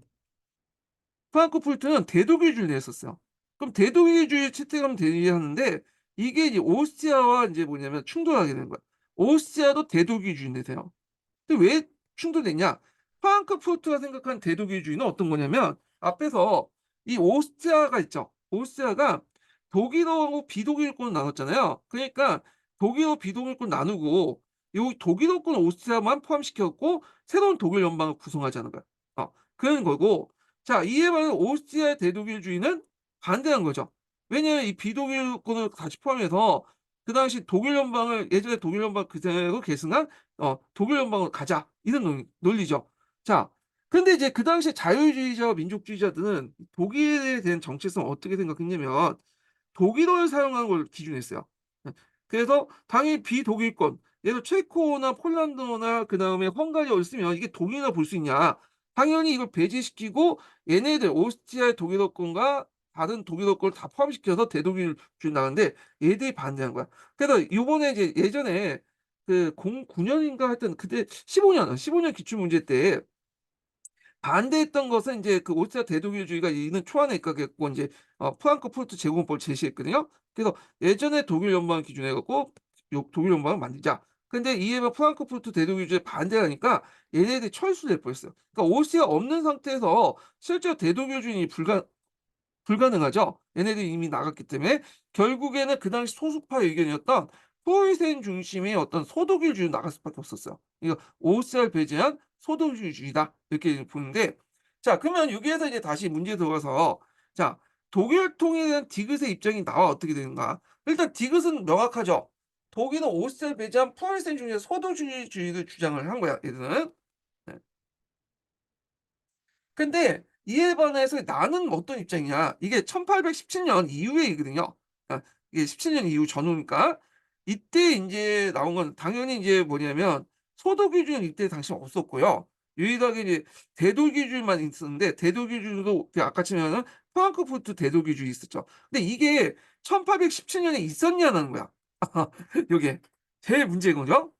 프랑크푸르트는 대독일주의를 내셌어요. 그럼 대독일주의 채택하면 되는데 이게 이제 오스트리아와 인제 충돌하게 된 거야. 오스트리아도 대독일주의 내세요. 근데 왜 충돌됐냐? 프랑크푸르트가 생각한 대독일주의는 어떤 거냐면 앞에서 이 오스트리아가 있죠. 오스트리아가 독일어하고 비독일권을 나눴잖아요. 그러니까 독일어, 비독일권 나누고 요 독일어권 오스트리아만 포함시켜 갖고 새로운 독일 연방을 구성하자는 거야. 그런 거고 자 이에 반해 오스트리아의 대독일주의는 반대한 거죠. 왜냐하면 이 비독일권을 같이 포함해서 그 당시 독일 연방을 예전에 독일 연방 그대로 계승한 '독일 연방으로 가자.' 이런 논리죠. 자 근데 이제 그 당시에 자유주의자와 민족주의자들은 독일에 대한 정체성을 어떻게 생각했냐면 독일어를 사용하는 걸 기준으로 했어요. 예. 그래서 당연히 비독일권 예를 들어 체코나 폴란드어나 그다음에 헝가리어를 쓰면 이게 독일어라 볼 수 있냐. 당연히 이걸 배제시키고 얘네들 오스트리아의 독일어권과 다른 독일어권을 다 포함시켜서 대독일주의를 나가는데 얘들이 반대한 거야. 그래서 요번에 이제 예전에 그 09 년인가 하여튼 그때 15년 기출 문제 때 반대했던 것은 인제 그 오스트리아 대독일주의가 이는 초안에 입각했고 인제 프랑크푸르트 제공법을 제시했거든요. 그래서 예전에 독일 연방을 기준으로 해 갖고 요 독일 연방을 만들자. 근데 이에 프랑크푸르트 대독일주의에 반대하니까 얘네들이 철수를 해 버렸어요. 그러니까 오스트리아 없는 상태에서 실제로 대독일주의는 불가능하죠. 얘네들이 이미 나갔기 때문에 결국에는 그 당시 소수파 의견이었던 포이센 중심의 어떤 소독일주의로 나갈 수밖에 없었어요. 이거 오스트리아를 배제한 소독일주의다 이렇게 보는데 자 그러면 여기에서 이제 다시 문제에 들어가서 자 독일통에 대한 디귿의 입장이 나와 어떻게 되는가. 일단 디귿은 명확하죠. 독일은 오스트리아를 배제한 포이센 중심의 소독주의를 주장을 한 거야 얘들은. 네. 근데 이에 반해서 나는 어떤 입장이냐. 이게 1817년 이후의 일이거든요. 이게 17년 이후 전후니까. 이때 인제 나온 건 당연히 인제 뭐냐면 소도기준은 이때 당시는 없었고요. 유일하게 이제 대도기주의만 있었는데 대도기주의도 그 아까 치면은 프랑크푸르트 대도기주의 있었죠. 근데 이게 1817 년에 있었냐는 거야. 요게 제일 문제인 거죠.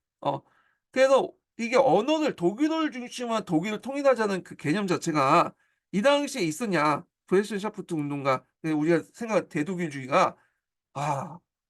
그래서 이게 언어를 독일어를 중심으로 독일을 통일하자는 그 개념 자체가 이 당시에 있었냐. 브레센샤프트 운동가 우리가 생각하는 대독일주의가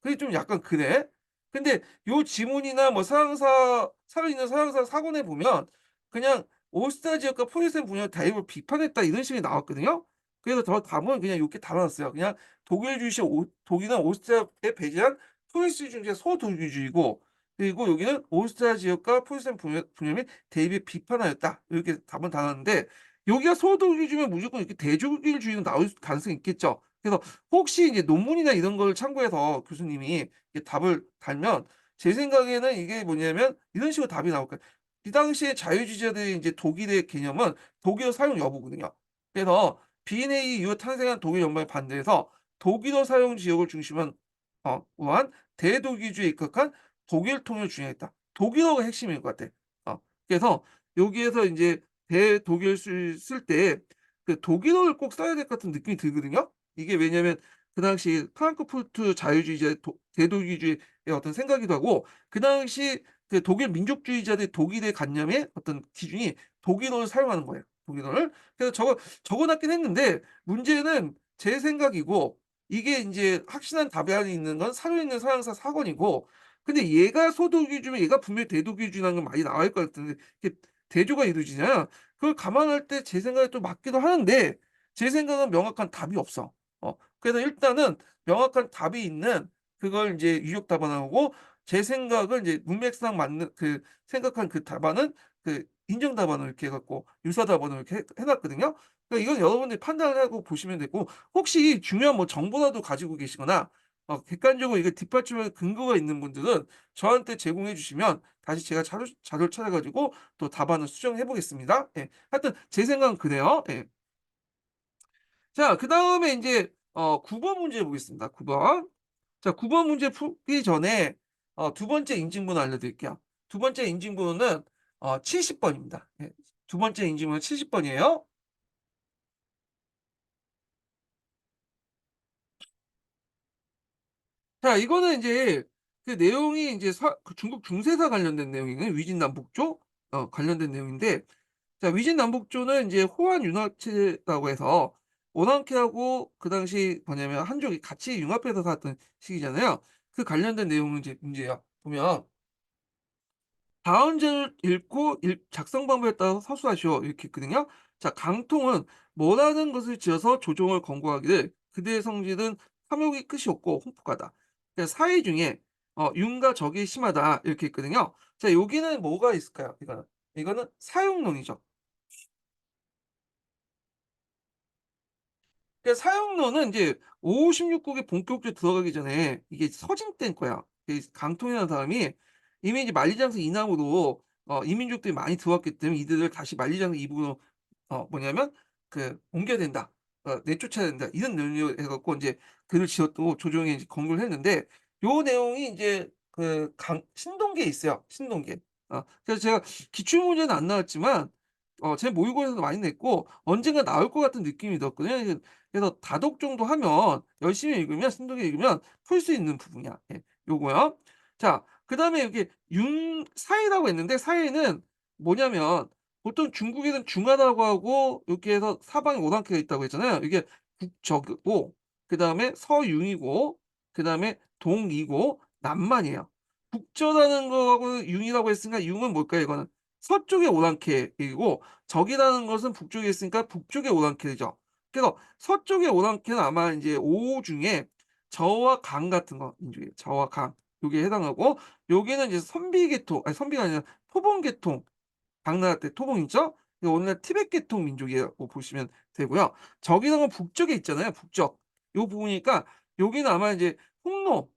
그게 좀 약간 그래? 근데 요 지문이나 뭐 서양사 살아있는 서양사 사본에 보면 그냥 "오스트리아 지역과 포리스의 분야를 대입을 비판했다." 이런 식이 나왔거든요. 그래서 답은 그냥 요렇게 달아 놨어요. 그냥 독일주의시 독일은 오스트리아에 배제한 포리스 중의 소독일주의고 그리고 여기는 "오스트리아 지역과 포리스의 분야 및 대입에 비판하였다." 이렇게 답은 달아 놨는데 여기가 소독일주의면 무조건 이렇게 대족일주의는 나올 가능성이 있겠죠. 그래서 혹시 이제 논문이나 이런 걸 참고해서 교수님이 이게 답을 달면 제 생각에는 이게 뭐냐면 이런 식으로 답이 나올 거예요. 이 당시에 자유주의자들의 인제 독일의 개념은 독일어 사용 여부거든요. 그래서 비엔A 이후 탄생한 독일 연방에 반대해서 독일어 사용 지역을 중심한 우한 대독일주의에 입각한 독일 통일을 주장했다. 독일어가 핵심인 것 같아. 그래서 여기에서 인제 대독일주의를 쓸 때 그 독일어를 꼭 써야 될 것 같은 느낌이 들거든요. 이게 왜냐면 그 당시 프랑크푸르트 자유주의자의 대독일주의의 어떤 생각이기도 하고 그 당시 그 독일 민족주의자들의 독일에 관념의 어떤 기준이 독일어를 사용하는 거예요, 독일어를. 그래서 적어 놨긴 했는데 문제는 제 생각이고 이게 인제 확실한 답안이 있는 건 살아있는 서양사 사본이고 근데 얘가 소독일주면 얘가 분명히 대독일주의라는 건 많이 나와 있을 것 같은데 이게 대조가 이루어지잖아요. 그걸 감안할 때 제 생각에 또 맞기도 하는데 제 생각은 명확한 답이 없어. 그래서 일단은 명확한 답이 있는 그걸 인제 유력 답안하고 제 생각은 이제 문맥상 맞는 그 생각한 그 답안은 그 인정 답안을 이렇게 해 갖고 유사 답안을 이렇게 해 놨거든요. 그러니까 이건 여러분들이 판단을 하고 보시면 되고, 혹시 중요한 뭐 정보라도 가지고 계시거나 객관적으로 이게 뒷받침할 근거가 있는 분들은 저한테 제공해 주시면 다시 제가 자료를 찾아 가지고 또 답안을 수정해 보겠습니다. 예. 하여튼 제 생각은 그래요. 예. 자, 그다음에 인제 9번 문제 보겠습니다. 9 번. 자, 9번 문제 풀기 전에 두 번째 인증번호 알려드릴게요. 두 번째 인증번호는 70 번입니다. 예. 두 번째 인증번호 70 번이에요. 자, 이거는 인제 그 내용이 인제 그 중국 중세사 관련된 내용이거든요. 위진남북조 관련된 내용인데, 자, 위진남북조는 인제 호안 융합체라고 해서 오랑캐하고 그 당시 뭐냐면 한족이 같이 융합해서 살았던 시기잖아요. 그 관련된 내용은 이제 문제예요. 보면 "다음자를 읽고 작성 방법에 따라서 서술하시오." 이렇게 있거든요. 자, 강통은 "뭐라는 것을 지어서 조종을 권고하기를 그대의 성질은 탐욕이 끝이 없고 홍폭하다." 사의 중에 "윤과 적이 심하다." 이렇게 있거든요. 자, 여기는 뭐가 있을까요? 이거는 사용론이죠. 사용론은 이제 556 국이 본격적으로 들어가기 전에 이게 서진 때인 거야. 이 강통이라는 사람이 이미 이제 만리장성 이남으로 이민족들이 많이 들어왔기 때문에 이들을 다시 만리장성 이북으로 뭐냐면 "옮겨야 된다. 내쫓아야 된다." 이런 논리로 해 갖고 인제 글을 지었고 조정에 이제 권고를 했는데, 요 내용이 인제 그 강 신동기에 있어요, 신동기에. 그래서 제가 기출 문제는 안 나왔지만 제 모의고사에서도 많이 냈고 언젠가 나올 것 같은 느낌이 들었거든요. 그래서 다독 정도 하면 열심히 읽으면 신동기 읽으면 풀 수 있는 부분이야. 예, 요거요. 자, 그다음에 여기 윤 사이라고 했는데, 사이는 뭐냐면 보통 중국에는 중하다고 하고 이렇게 해서 사방에 오랑캐가 있다고 했잖아요. 이게 북적이고 그다음에 서융이고 그다음에 동이고 남만이에요. 북저라는 거하고 융이라고 했으니까 융은 뭘까요 이거는? 서쪽의 오랑캐이고, 적이라는 것은 북쪽에 있으니까 북쪽의 오랑캐죠. 그래서 서쪽의 오랑캐는 아마 인제 오 중에 저와 강 같은 거 민족이에요. 저와 강. 요게 해당하고, 여기는 이제 선비 계통, 아니 선비가 아니라 토봉 계통, 당나라 때 토봉 있죠? 이게 오늘날 티베트 계통 민족이라고 보시면 되고요. 저기는 북쪽에 있잖아요, 북쪽. 요 부분이니까 여기는 아마 이제 홍로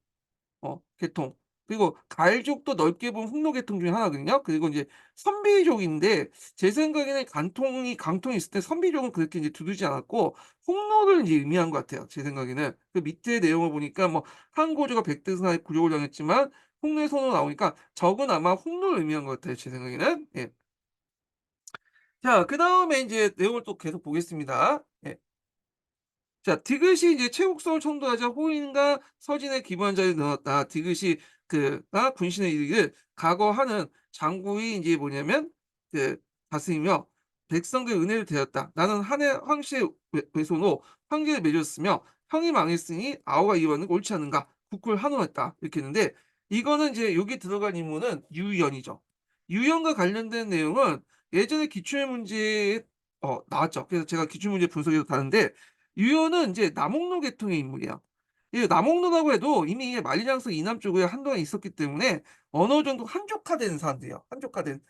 계통, 그리고 가일족도 넓게 보면 홍로 계통 중에 하나거든요. 그리고 인제 선비족인데 제 생각에는 강통이 있을 때 선비족은 그렇게 이제 두들지 않았고 홍로를 인제 의미한 것 같아요, 제 생각에는. 그 밑에 내용을 보니까 뭐 한고조가 백두산에 굴욕을 당했지만 홍로의 손으로 나오니까 적은 아마 홍로를 의미한 것 같아요, 제 생각에는. 예. 자, 그다음에 인제 내용을 또 계속 보겠습니다. 예. 자, 디귿이 이제 최국성을 청도하자 호인과 서진의 기부한 자리에 넣었다. 디귿이 가 군신의 이르기를 각오하는 장구의 인제 뭐냐면 그 다스리며 백성들의 은혜를 대었다. 나는 한해 황씨의 외손으로 황제를 맺었으며 형이 망했으니 아우가 이어받는 게 옳지 않은가. 국구를 한원했다. 이렇게 했는데, 이거는 이제 여기 들어간 인물은 유연이죠. 유연과 관련된 내용은 예전에 기출 문제에 나왔죠. 그래서 제가 기출 문제 분석해서 다는데, 유연은 인제 남홍로 계통의 인물이에요. 이 남홍로라고 해도 이미 만리장성 이남 쪽에 한동안 있었기 때문에 어느 정도 한족화된 사람들이에요. 한족화된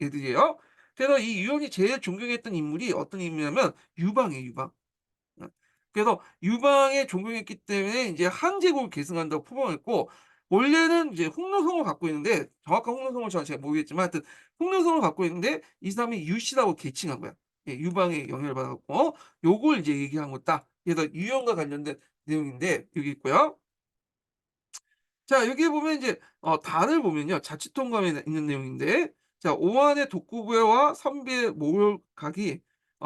애들이에요. 그래서 이 유연이 제일 존경했던 인물이 어떤 인물이냐면 유방이에요, 유방. 예. 그래서 유방에 존경했기 때문에 인제 한 제국을 계승한다고 표방했고, 원래는 이제 홍로성을 갖고 있는데 정확한 홍로성을 저는 제가 모르겠지만 하여튼 홍로성을 갖고 있는데 이 사람이 유씨라고 계칭한 거야. 예, 유방의 영향을 받아 갖고 요걸 이제 얘기한 거다. 그래서 유형과 관련된 내용인데 여기 있고요. 자, 여기 보면 이제 달을 보면요. 자치통감에 있는 내용인데, 자, 오한의 독구부와 선비의 몰각이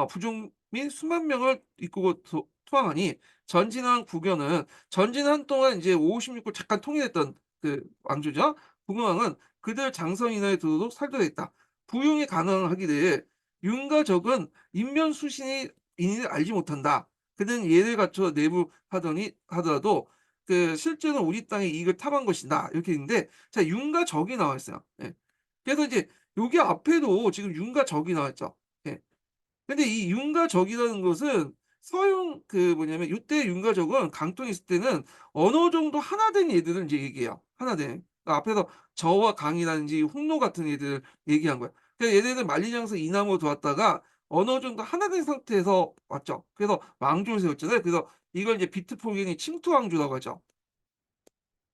부족 및 수만 명을 이끌고 투항하니 전진한 구견은, 전진 한동안 이제 556을 잠깐 통일했던 그 왕조죠. 북왕은 그들 장성 이하에 두도록 살도록 했다. 부용이 가능하기를 윤과 적은 인면수신이 인을 알지 못한다. 그는 예를 갖춰 내부하더니 하더라도 실제로 우리 땅의 이익을 탐한 것이다. 이렇게 있는데, 자, 윤과 적이 나와 있어요. 예. 그래서 이제 여기 앞에도 지금 윤과 적이 나와 있죠. 예. 근데 이 윤과 적이라는 것은 서용 뭐냐면 요때 윤과 적은 강통이 있을 때는 어느 정도 하나 된 얘들을 인제 얘기해요. 하나 된. 앞에서 저와 강이라든지 홍로 같은 애들 얘기한 거야. 그러니까 얘네들 만리장성 이남으로 들어왔다가 어느 정도 하나 된 상태에서 왔죠. 그래서 왕조를 세웠잖아요. 그래서 이걸 이제 비트포겐이 침투 왕조라고 하죠.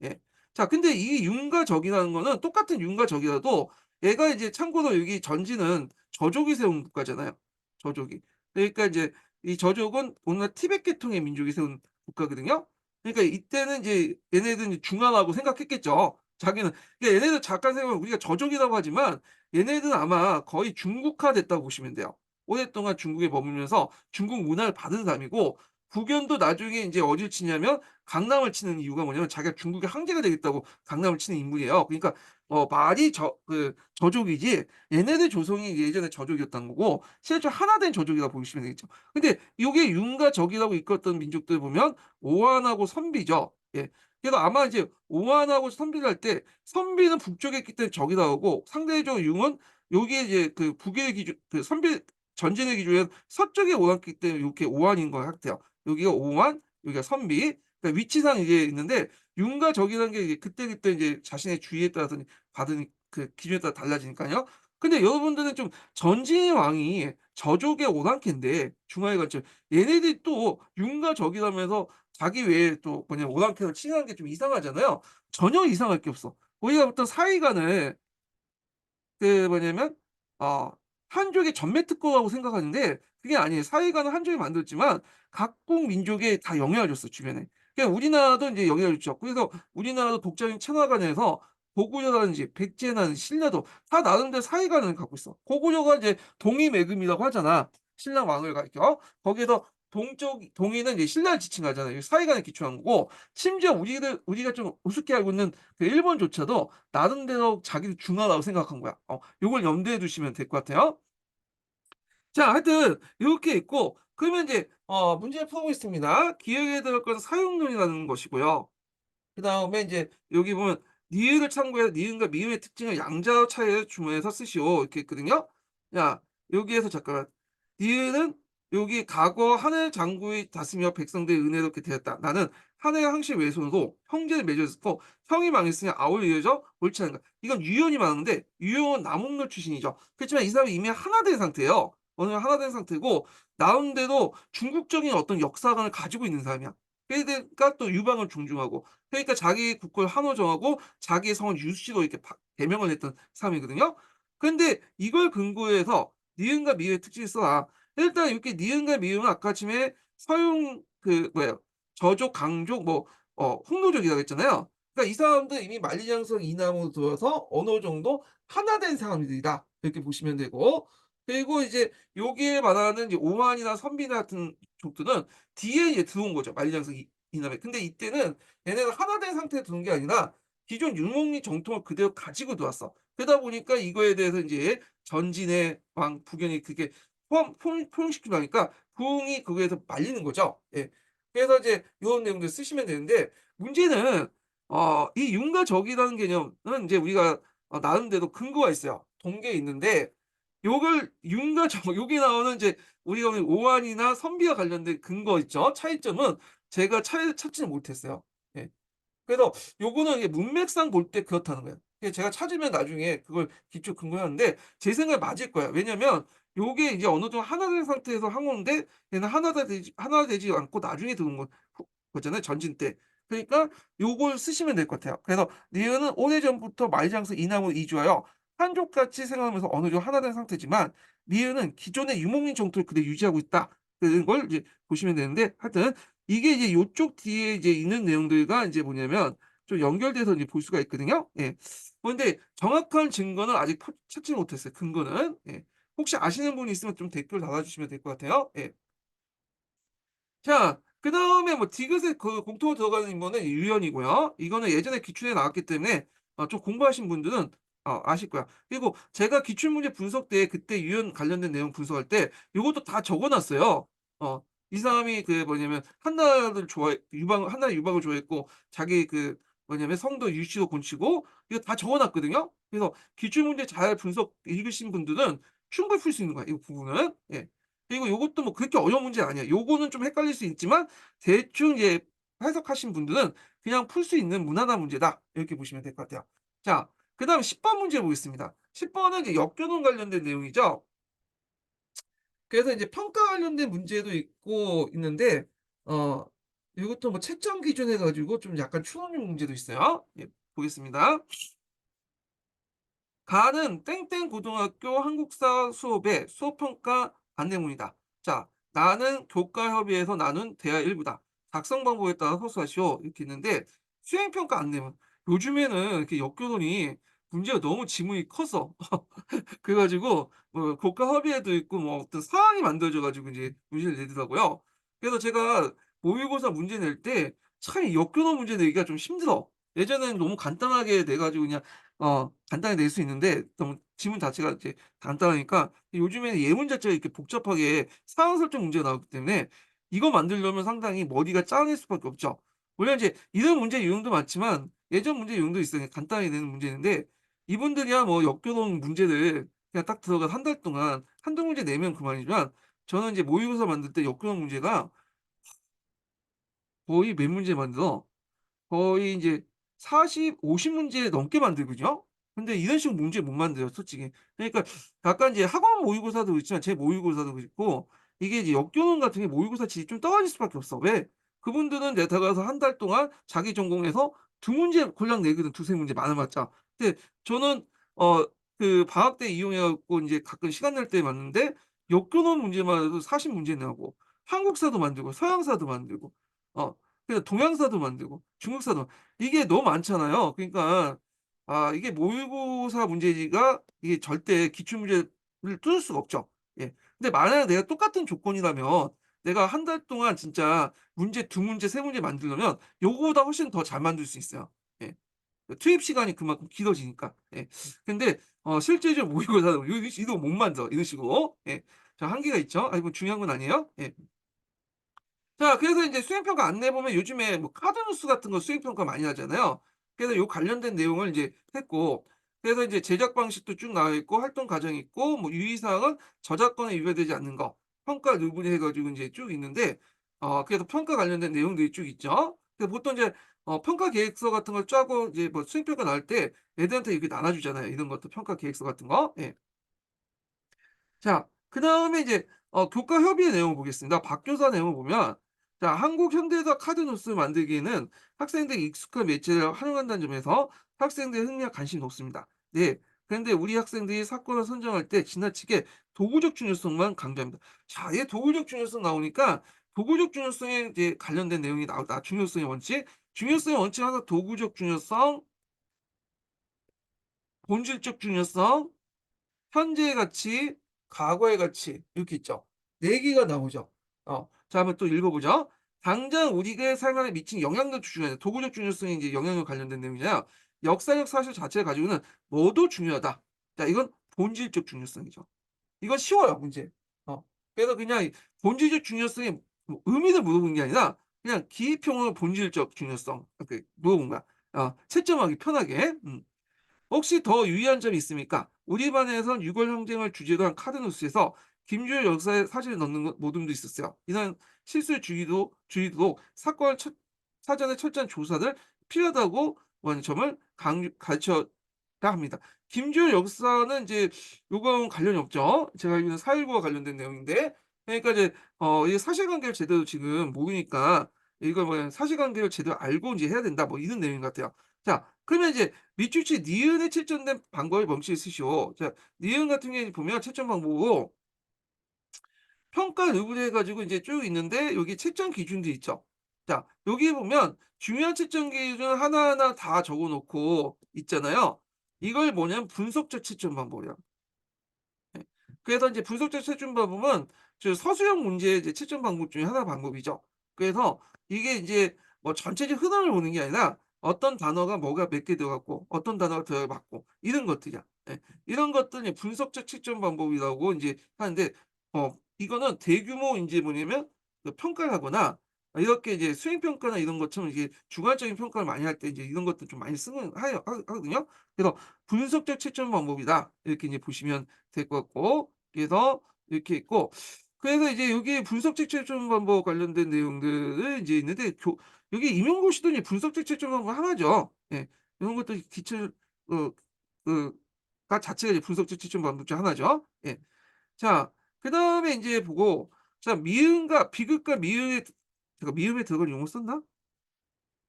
예. 자 근데 이 윤과 적이라는 거는 똑같은 윤과 적이라도 얘가 이제 참고로 여기 전지는 저족이 세운 국가잖아요, 저족이. 그러니까 이제 이 저족은 오늘날 티베트 계통의 민족이 세운 국가거든요. 그러니까 이때는 이제 얘네들은 이제 중앙하고 생각했겠죠. 자기는 그러니까 얘네들 잠깐 생각하면 우리가 저족이라고 하지만 얘네들은 아마 거의 중국화 됐다고 보시면 돼요. 오랫동안 중국에 머물면서 중국 문화를 받은 사람이고 북연도 나중에 인제 어디를 치냐면 강남을 치는 이유가 뭐냐면 자기가 중국의 황제가 되겠다고 강남을 치는 인물이에요. 그러니까 말이 저족이지 얘네들 조선이 예전에 저족이었다는 거고 실제로 하나 된 저족이라고 보시면 되겠죠. 근데 요게 윤과 적이라고 이끌었던 민족들 보면 오한하고 선비죠. 예. 그래서 아마 이제 오한하고 선비를 할 때 선비는 북쪽에 있기 때문에 적이라고 하고 상대적으로 융은 여기에 이제 그 북의 기준 그 선비 전진의 기준에는 서쪽에 오한기 때문에 요렇게 오한인 것 같아요. 여기가 오한, 여기가 선비. 그러니까 위치상 이게 있는데 윤과 적이라는 게 이제 그때그때 이제 자신의 주의에 따라서 받은 그 기준에 따라 달라지니까요. 근데 여러분들은 좀 전진의 왕이 저족의 오랑캐인데 중화에 관점 얘네들이 또 윤과 적이라면서 자기 외에 또 뭐냐면 오랑캐를 칭하는 게 좀 이상하잖아요. 전혀 이상할 게 없어. 우리가 어떤 사이간을 그 뭐냐면 어 한족의 전매특허라고 생각하는데 그게 아니에요. 사회가는 한족이 만들었지만 각국 민족에 다 영향을 줬어 주변에. 그러니까 우리나라도 인제 영향을 줬죠. 그래서 우리나라도 독자적인 천하관에서 고구려라든지 백제나 신라도 다 나름대로 사회관을 갖고 있어. 고구려가 이제 동이매금이라고 하잖아. 신라 왕을 가리켜. 거기에서 동이는 이제 신라를 지칭하잖아요. 사회관에 기초한 거고 심지어 우리가 좀 우습게 알고 있는 그 일본조차도 나름대로 자기를 중화라고 생각한 거야. 요걸 염두에 두시면 될 것 같아요. 자 하여튼 요렇게 있고 그러면 인제 문제를 풀어보겠습니다. 기억에 들을 것은 사용론이라는 것이고요. 그다음에 인제 여기 보면 니을을 참고해서 니은과 미음의 특징을 양자어 차이를 주문해서 쓰시오 이렇게 있거든요. 자 여기에서 잠깐 니은은 여기 과거 하늘 장구의 다스며 백성들의 은혜로 이렇게 되었다. 나는 하늘의 항시 외손으로 형제를 맺었고 형이 망했으니 아우를 이어져 옳지 않은가. 이건 유연이 말하는데 유연은 남홍로 출신이죠. 그렇지만 이 사람이 이미 하나 된 상태예요. 어느 정도 하나 된 상태고 나름대로 중국적인 어떤 역사관을 가지고 있는 사람이야. 그러니까 또 유방을 존중하고 그러니까 자기 국호를 한호 정하고 자기의 성을 유씨로 이렇게 개명을 했던 사람이거든요. 근데 이걸 근거해서 니은과 미음의 특징을 써라. 일단 이렇게 니은과 미음은 아까 아침에 서용 그 뭐예요? 저족, 강족 뭐 홍노족이라고 했잖아요. 그러니까 이 사람들 이미 만리장성 이남으로 들어서 어느 정도 하나 된 사람들이다. 이렇게 보시면 되고 그리고 이제 여기에 말하는 이제 오만이나 선비나 같은 족들은 뒤에 이제 들어온 거죠. 만리장성 이남에. 근데 이때는 얘네가 하나 된 상태에 두는 게 아니라 기존 율목리 정통을 그대로 가지고 들어왔어. 그러다 보니까 이거에 대해서 인제 전진의 왕 북연이 그게 포용시키고 나니까 부흥이 거기에서 말리는 거죠. 예. 그래서 이제 요런 내용들 쓰시면 되는데 문제는 이 윤과 적이라는 개념은 인제 우리가 나름대로 근거가 있어요. 동계에 있는데 요걸 윤과 적 여기 나오는 이제 우리가 보는 오한이나 선비와 관련된 근거 있죠. 차이점은 제가 차이를 찾지는 못했어요. 예. 그래서 요거는 이게 문맥상 볼 때 그렇다는 거예요. 그게 제가 찾으면 나중에 그걸 기초 근거에 하는데 제 생각에 맞을 거예요. 왜냐면 요게 이제 어느 정도 하나 된 상태에서 한 건데 얘는 하나 되지 않고 나중에 들어온 거잖아요, 전진 때. 그러니까 요걸 쓰시면 될 것 같아요. 그래서 니은은 오래전부터 만리장성 이남으로 이주하여 한족같이 생활하면서 어느 정도 하나 된 상태지만 미은은 기존의 유목민 정토를 그대로 유지하고 있다. 그런 걸 이제 보시면 되는데 하여튼 이게 이제 요쪽 뒤에 이제 있는 내용들과 인제 뭐냐면 좀 연결돼서 이제 볼 수가 있거든요. 예. 근데 정확한 증거는 아직 찾지 못했어요, 근거는. 예. 혹시 아시는 분이 있으면 좀 댓글 달아주시면 될 것 같아요. 예. 자 그다음에 뭐 디귿의 그 공통으로 들어가는 인물은 유연이고요. 이거는 예전에 기출에 나왔기 때문에 좀 공부하신 분들은 아실 거야. 그리고 제가 기출문제 분석 때 그때 유연 관련된 내용 분석할 때 요것도 다 적어 놨어요. 이 사람이 그 뭐냐면 한나라를 좋아해 한나라 유방을 좋아했고 자기 그 뭐냐면 성도 유씨로 곤치고 이거 다 적어 놨거든요. 그래서 기출문제 잘 분석 읽으신 분들은 충분히 풀 수 있는 거야, 이 부분은. 예. 그리고 요것도 뭐 그렇게 어려운 문제 아니에요. 요거는 좀 헷갈릴 수 있지만 대충 해석하신 분들은 그냥 풀 수 있는 무난한 문제다. 이렇게 보시면 될 것 같아요. 자, 그다음 10번 문제 보겠습니다. 10 번은 이제 역교동 관련된 내용이죠. 그래서 이제 평가 관련된 문제도 있는데 어 이것도 뭐 채점 기준 해 가지고 좀 약간 추론용 문제도 있어요. 예, 보겠습니다. 가는 땡땡 고등학교 한국사 수업의 수업 평가 안내문이다. 자, 나는 교과 협의에서 나눈 대화 일부다. 작성 방법에 따라 서술하시오. 이렇게 있는데 수행 평가 안내문. 요즘에는 이렇게 역교론이 문제가 너무 지문이 커서 그래 가지고 뭐 국가 협의회도 있고 뭐 어떤 사항이 만들어져 가지고 이제 문제를 내더라고요. 그래서 제가 모의고사 문제 낼 때 참 이 역교도 문제 내기가 좀 힘들어. 예전에는 너무 간단하게 내 가지고 그냥 간단하게 낼 수 있는데 너무 지문 자체가 이제 간단하니까 요즘에는 예문 자체가 이렇게 복잡하게 상황 설정 문제가 나오기 때문에 이거 만들려면 상당히 머리가 짜낼 수밖에 없죠. 물론 이제 이런 문제 유형도 많지만 예전 문제 유형도 있어요. 간단하게 내는 문제인데 이분들이야 뭐 역교동 문제를 그냥 딱 들어가서 한 달 동안 한두 문제 내면 그만이지만 저는 이제 모의고사 만들 때 역교동 문제가 거의 몇 문제 만들어 거의 인제 50 문제 넘게 만들거든요. 근데 이런 식으로 문제 못 만들어요 솔직히. 그러니까 약간 이제 학원 모의고사도 그렇지만 제 모의고사도 그렇고 이게 이제 역교문 같은 게 모의고사 질이 좀 떨어질 수밖에 없어. 왜? 그분들은 내다가서 한 달 동안 자기 전공에서 두 문제 골라내거든 두세 문제 많아봤자. 근데 저는 어 방학 때 이용해 갖고 인제 가끔 시간 날 때 봤는데 역교문 문제만 해도 40 문제 내고 한국사도 만들고 서양사도 만들고 어 동양사도 만들고 중국사도 이게 너무 많잖아요. 그러니까 이게 모의고사 문제지가 이게 절대 기출 문제를 뚫을 수가 없죠. 예. 근데 만약에 내가 똑같은 조건이라면 내가 한 달 동안 진짜 문제 두 문제 세 문제 만들려면 요거보다 훨씬 더 잘 만들 수 있어요. 예. 투입 시간이 그만큼 길어지니까. 예. 근데 실제적으로 모의고사는 이거 못 만들어 이런 식으로. 예. 자, 한계가 있죠. 뭐 중요한 건 아니에요. 예. 자, 그래서 인제 수행평가 안내 보면 요즘에 뭐 카드뉴스 같은 거 수행평가 많이 하잖아요. 그래서 요 관련된 내용을 인제 했고 그래서 인제 제작 방식도 쭉 나와 있고 활동 과정이 있고 뭐 유의사항은 저작권에 위배되지 않는 거, 평가 루브리 해 가지고 인제 쭉 있는데 그래서 평가 관련된 내용들이 쭉 있죠. 그래서 보통 이제 평가 계획서 같은 걸 짜고 이제 뭐 수행평가 나올 때 애들한테 이렇게 나눠 주잖아요, 이런 것도 평가 계획서 같은 거. 예. 자, 그다음에 이제 교과 협의의 내용을 보겠습니다. 박교사 내용을 보면 자, 한국 현대사 카드 뉴스 만들기에는 학생들이 익숙한 매체를 활용한다는 점에서 학생들의 흥미와 관심이 높습니다. 네. 그런데 우리 학생들이 사건을 선정할 때 지나치게 도구적 중요성만 강조합니다. 자, 이 도구적 중요성 나오니까 도구적 중요성에 이제 관련된 내용이 나오다. 중요성의 원칙. 중요성의 원칙 하나 도구적 중요성, 본질적 중요성, 현재의 가치, 과거의 가치 이렇게 있죠. 4 개가 나오죠. 자, 한번 또 읽어 보죠. 당장 우리의 생활에 미친 영향도 중요하다. 도구적 중요성이 이제 영향과 관련된 내용이잖아요. 역사적 사실 자체를 가지고는 뭐도 중요하다. 자, 이건 본질적 중요성이죠. 이건 쉬워요, 문제. 그래서 그냥 이 본질적 중요성의 뭐 의미를 물어본 게 아니라 그냥 기입형의 본질적 중요성 이렇게 물어본 거야. 채점하기 편하게. 혹시 더 유의한 점이 있습니까? 우리 반에선 6월 항쟁을 주제로 한 카드뉴스에서 김주열 역사의 사진을 넣는 모둠도 있었어요. 이런 실수를 줄이도록 사전에 철저한 조사를 필요하다고 하는 점을 가르쳐야 합니다. 김주열 역사는 이제 요거는 관련이 없죠. 제가 알기로는 4.19와 관련된 내용인데 그러니까 이제 이 사실관계를 제대로 지금 모르니까 이걸 뭐 사실관계를 제대로 알고 이제 해야 된다 뭐 이런 내용인 것 같아요. 자, 그러면 이제 밑줄치 니은에 채점된 방법을 멈추어 쓰시오. 자, 니은 같은 경우에 보면 채점 방법으로 평가 르브르 해 가지고 인제 쭉 있는데 여기 채점 기준도 있죠. 자, 여기 보면 중요한 채점 기준 하나하나 다 적어 놓고 있잖아요. 이걸 뭐냐면 분석적 채점 방법이야. 예. 그래서 인제 분석적 채점 방법은 서술형 문제의 이제 채점 방법 중에 하나 방법이죠. 그래서 이게 인제 뭐 전체적 흐름을 보는 게 아니라 어떤 단어가 뭐가 몇 개 들어갔고 어떤 단어가 들어갔고 이런 것들이야. 예. 이런 것들이 분석적 채점 방법이라고 인제 하는데 이거는 대규모 인제 뭐냐면 평가를 하거나 이렇게 이제 수행 평가나 이런 것처럼 이게 주관적인 평가를 많이 할 때 이제 이런 것들 좀 많이 쓰는 하거든요. 그래서 분석적 채점 방법이다. 이렇게 이제 보시면 될 것 같고 그래서 이렇게 있고 그래서 이제 여기에 분석적 채점 방법 관련된 내용들을 이제 있는데 여기 임용고시도 이제 분석적 채점 방법 하나죠. 예. 이런 것도 기출 그 가 자체가 이제 분석적 지침 방법 중 하나죠. 예. 자, 그다음에 인제 보고, 자, 미음과 비극과 미음에 제가 미음에 들어갈 용어 썼나?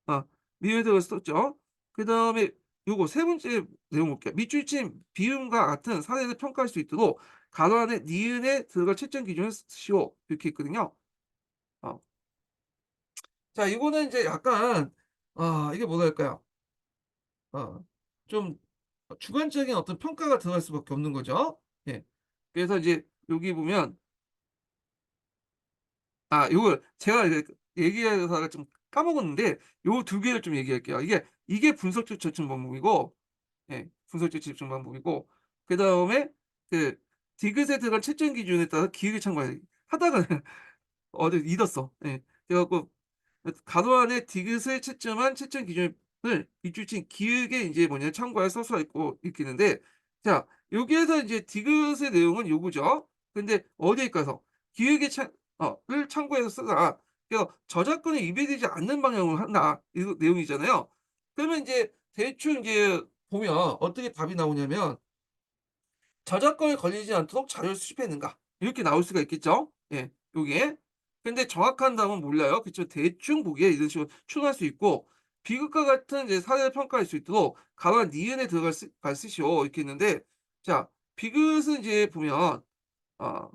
아, 미음에 들어갈 썼죠. 그다음에 요거 세 번째 내용 볼게요. 밑줄 친 비음과 같은 사례를 평가할 수 있도록 가로 안에 니은에 들어갈 채점 기준을 쓰시오. 이렇게 있거든요. 어. 자, 이거는 인제 약간, 이게 뭐랄까요? 어 좀 주관적인 어떤 평가가 들어갈 수밖에 없는 거죠. 예. 그래서 이제 여기 보면, 요걸 제가 이제 얘기하다가 좀 까먹었는데 요 두 개를 좀 얘기할게요. 이게 분석적 접근 방법이고, 예, 분석적 집중 방법이고, 그다음에 그 디귿에 들어간 채점 기준에 따라 기획을 참고해야 돼. 하다가 어디 잊었어. 예. 그래 갖고 가로 안에 디귿을 채점한 채점 기준을 밑줄친 기획에 인제 뭐냐 참고할 서술화 있고 이렇게 있는데, 자, 여기에서 인제 디귿의 내용은 요거죠. 근데 어디에 가서 기획에 를 참고해서 쓰라. 그래서 저작권에 위배되지 않는 방향으로 한다. 이 내용이잖아요. 그러면 인제 대충 인제 보면 어떻게 답이 나오냐면 "저작권에 걸리지 않도록 자료를 수집했는가?" 이렇게 나올 수가 있겠죠. 예, 요게. 근데 정확한 답은 몰라요. 그쵸. 대충 보기에 이런 식으로 추론할 수 있고, 비극과 같은 이제 사례를 평가할 수 있도록 가로 니은에 들어갈 쓰시오 이렇게 있는데, 자, 비극은 이제 보면 어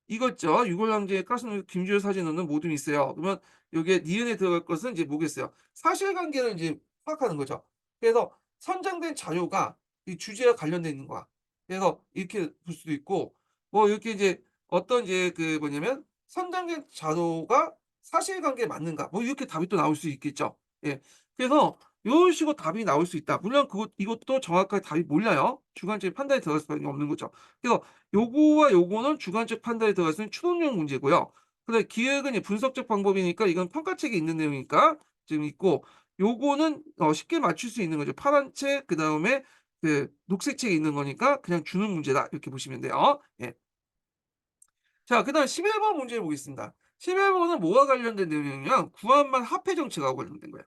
이거 있죠. 유골랑제의 가슴 김주열 사진으로는 모둠이 있어요. 그러면 요게 니은에 들어갈 것은 이제 뭐겠어요? 사실관계를 인제 파악하는 거죠. 그래서 선정된 자료가 이 주제와 관련돼 있는 거야. 그래서 이렇게 볼 수도 있고, 뭐 이렇게 이제 어떤 이제 그 뭐냐면 선정된 자료가 사실관계에 맞는가, 뭐 이렇게 답이 또 나올 수 있겠죠. 예. 그래서 요런 식으로 답이 나올 수 있다. 물론 이것도 정확하게 답이 몰라요. 주관적인 판단이 들어갈 수밖에 없는 거죠. 그래서 요거와 요거는 주관적 판단이 들어갈 수 있는 추론형 문제고요. 근데 기획은 이 분석적 방법이니까 이건 평가책에 있는 내용이니까 지금 있고, 요거는 쉽게 맞출 수 있는 거죠. 파란 책 그다음에 녹색 책에 있는 거니까 그냥 주는 문제다 이렇게 보시면 돼요. 예. 자, 그다음 11번 문제 보겠습니다. 11 번은 뭐와 관련된 내용이냐면 구한말 화폐 정책하고 관련된 거예요.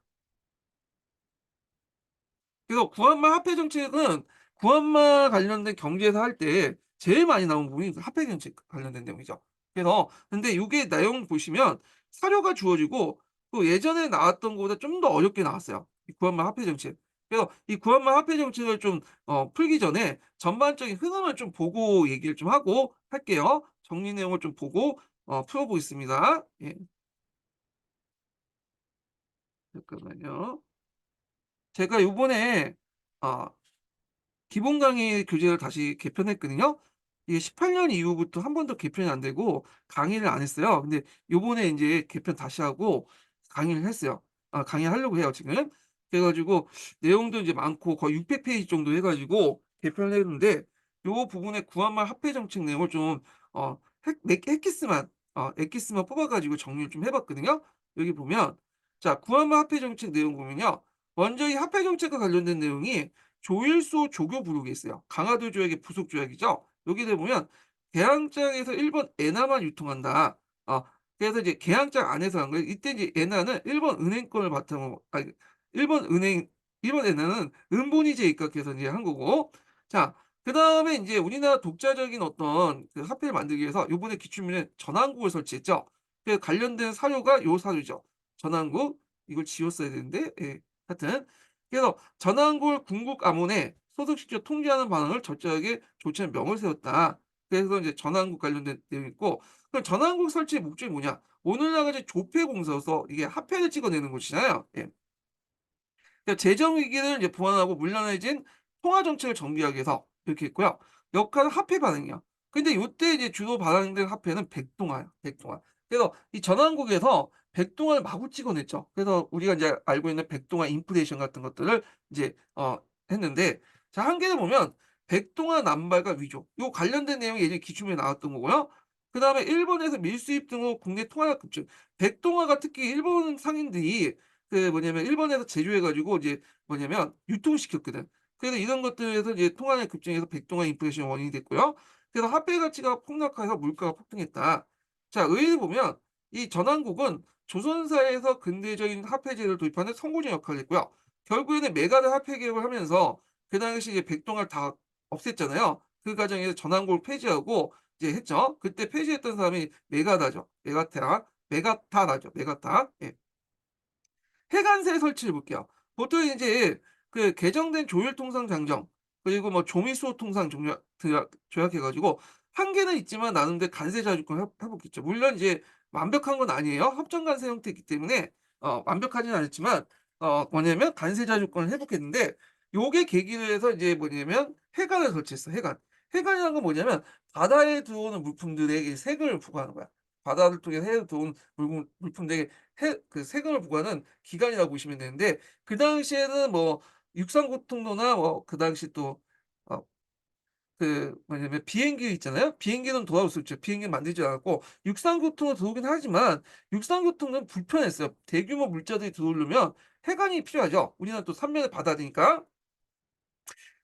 그래서 구한말 화폐 정책은 구한말 관련된 경제에서 할 때 제일 많이 나온 부분이 그 화폐 정책 관련된 내용이죠. 그래서 근데 요게 내용 보시면 사료가 주어지고 또 예전에 나왔던 것보다 좀 더 어렵게 나왔어요, 이 구한말 화폐 정책. 그래서 이 구한말 화폐 정책을 좀 풀기 전에 전반적인 흐름을 좀 보고 얘기를 좀 하고 할게요. 정리 내용을 좀 보고 풀어 보겠습니다. 예. 잠깐만요. 제가 요번에 어 기본 강의 교재를 다시 개편했거든요. 이게 18년 이후부터 한 번도 개편이 안 되고 강의를 안 했어요. 근데 요번에 인제 개편 다시 하고 강의를 했어요. 강의하려고 해요 지금. 그래 가지고 내용도 이제 많고 거의 600 페이지 정도 해 가지고 개편을 했는데, 요 부분에 구한말 화폐 정책 내용을 좀 핵 몇 개 엑기스만 뽑아 가지고 정리를 좀 해 봤거든요. 여기 보면, 자, 구한말 화폐 정책 내용 보면요. 먼저 이 화폐 정책과 관련된 내용이 조일소 조교 부록에 있어요. 강화도 조약의 부속 조약이죠. 여기를 보면 개항장에서 일본 엔화만 유통한다. 그래서 이제 개항장 안에서 한 거예요. 이때 이제 엔화는 일본 은행권을 바탕으로, 일본 은행 일본 엔화는 은본위제에 입각해서 이제 한 거고. 자, 그다음에 인제 우리나라 독자적인 어떤 그 화폐를 만들기 위해서 요번에 기출문에 전환국을 설치했죠. 그 관련된 사료가 요 사료죠. 전환국, 이걸 지웠어야 되는데, 예. 하여튼 그래서 전환골 궁극 암호내 소득시켜 통제하는 방안을 철저하게 조치한 명을 세웠다. 그래서 이제 전환국 관련된 내용이 있고, 그럼 전환국 설치의 목적이 뭐냐? 오늘날 같이 조폐공사로서 이게 화폐를 찍어내는 곳이잖아요. 예. 그러니까 재정 위기를 이제 보완하고 문란해진 통화 정책을 정비하기 위해서 이렇게 했고요. 역할은 화폐 반응이요. 근데 요때 이제 주로 발행된 화폐는 백동화예요, 백동화. 그래서 이 전환국에서 백동화를 마구 찍어냈죠. 그래서 우리가 이제 알고 있는 백동화 인플레이션 같은 것들을 이제 했는데, 자, 한계를 보면 백동화 남발과 위조, 요 관련된 내용이 예전에 기출문에 나왔던 거고요. 그다음에 일본에서 밀수입 등으로 국내 통화가 급증. 백동화가 특히 일본 상인들이 뭐냐면 일본에서 제조해 가지고 이제 뭐냐면 유통시켰거든. 그래서 이런 것들에서 이제 통화의 급증해서 백동화 인플레이션이 원인이 됐고요. 그래서 화폐 가치가 폭락해서 물가가 폭등했다. 자, 의뢰를 보면 이 전환국은 조선사에서 근대적인 화폐제를 도입하는 선구자 역할을 했고요. 결국에는 메가드 화폐 개혁을 하면서 그 당시 이제 백동을 다 없앴잖아요. 그 과정에서 전환국을 폐지하고 이제 했죠. 그때 폐지했던 사람이 메가다죠. 메가타라죠. 메가타. 예. 해관세 설치를 볼게요. 보통 이제 그 개정된 조율통상장정 그리고 뭐 조미수호통상 조약해 가지고 한계는 있지만 나름대로 관세 자주권 회복했죠. 물론 이제 완벽한 건 아니에요. 협정 관세 형태이기 때문에 완벽하지는 않았지만 뭐냐면 관세 자주권을 회복했는데 요게 계기로 해서 이제 뭐냐면 해관을 설치했어요, 해관. 해관이라는 건 뭐냐면 바다에 들어오는 물품들에게 세금을 부과하는 거야. 바다를 통해서 해에 들어온 물품들에게 그 세금을 부과하는 기관이라고 보시면 되는데 그 당시에는 뭐 육상고통도나 뭐 그 당시 또 그 뭐냐면 비행기 있잖아요. 비행기는 도와올 수 있죠. 비행기는 만들지 않았고 육상고통은 들어오긴 하지만 육상고통은 불편했어요. 대규모 물자들이 들어오려면 해관이 필요하죠. 우리나라 또 삼면의 바다니까.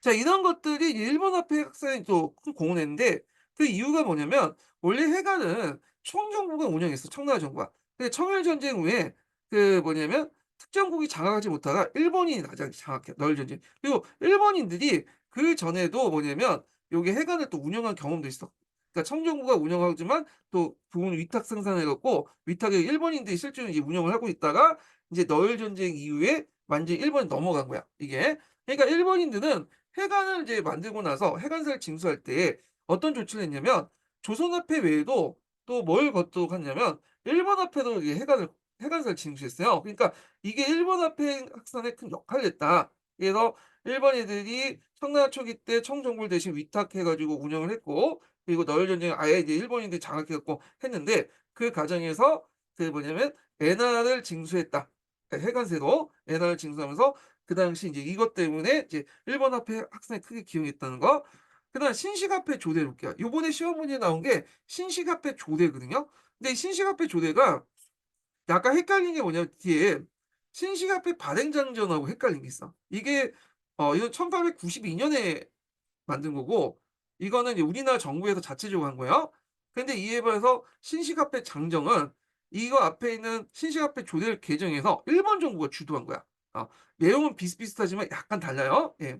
자 이런 것들이 일본 화폐 확산에 또 큰 공헌을 했는데 그 이유가 뭐냐면 원래 해관은 총정부가 운영했어, 청나라 정부가. 근데 청일 전쟁 후에 그 뭐냐면 특정국이 장악하지 못하다가 일본인이 나중에 장악해요, 너일 전쟁. 그리고 일본인들이 그전에도 뭐냐면 요게 해관을 또 운영한 경험도 있어. 그러니까 청정부가 운영하지만 또 부분 위탁 생산해 갖고 위탁에 일본인들이 실제로 이제 운영을 하고 있다가 이제 너일 전쟁 이후에 완전히 일본이 넘어간 거야, 이게. 그러니까 일본인들은 해관을 이제 만들고 나서 해관세를 징수할 때 어떤 조치를 했냐면 조선화폐 외에도 또 뭘 걷도록 했냐면 일본 화폐도 이게 해관세를 징수했어요. 그러니까 이게 일본 화폐 확산에 큰 역할을 했다. 그래서 일본 애들이 청나라 초기 때 청정부를 대신 위탁해 가지고 운영을 했고 그리고 너일 전쟁 아예 이제 일본인들이 장악해 갖고 했는데 그 과정에서 그 뭐냐면 엔화를 징수했다. 해관세로 엔화를 징수하면서 그 당시 이제 이것 때문에 이제 일본 화폐 확산에 크게 기용했다는 거. 그다음 신식화폐 조례를 볼게요. 요번에 시험 문제에 나온 게 신식화폐 조례거든요. 근데 이 신식화폐 조례가 약간 헷갈린 게 뭐냐면 뒤에 신식화폐 발행장전하고 헷갈린 게 있어. 이게 이건 1892 년에 만든 거고 이거는 이제 우리나라 정부에서 자체적으로 한 거예요. 근데 이에 반해서 신식화폐 장정은 이거 앞에 있는 신식화폐 조례를 개정해서 일본 정부가 주도한 거야. 어, 내용은 비슷비슷하지만 약간 달라요. 예.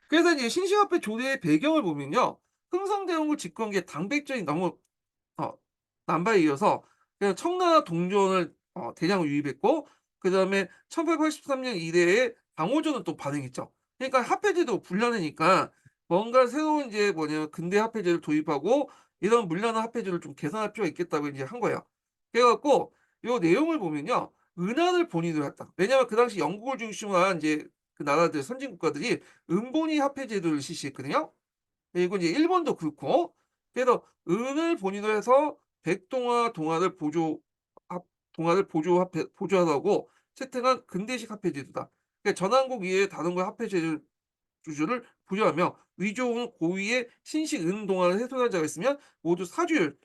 그래서 이제 신식화폐 조례의 배경을 보면요. 흥성대원군 집권기에 당백전이 너무 어 남바에 이어서 그냥 청나라 동전을 대량으로 유입했고 그다음에 1883년 이래에 방호전을 또 발행했죠. 그러니까 화폐제도 불량하니까 뭔가 새로운 이제 뭐냐면 근대 화폐제를 도입하고 이런 물량한 화폐제를 좀 개선할 필요가 있겠다고 이제 한 거예요. 그래 갖고 요 내용을 보면요. 은환을 본인으로 했다. 왜냐하면 그 당시 영국을 중심으로 한 이제 그 나라들 선진 국가들이 은본위 화폐 제도를 실시했거든요. 그리고 이제 일본도 그렇고 그래서 은을 본위로 해서 백동화 동화를 동화를 보조하라고 채택한 근대식 화폐 제도다. 그러니까 전환국 이외의 다른 화폐 제도 주주를 부여하며 위조는 고위의 신식 은 동화를 훼손한 자가 있으면 모두 사주율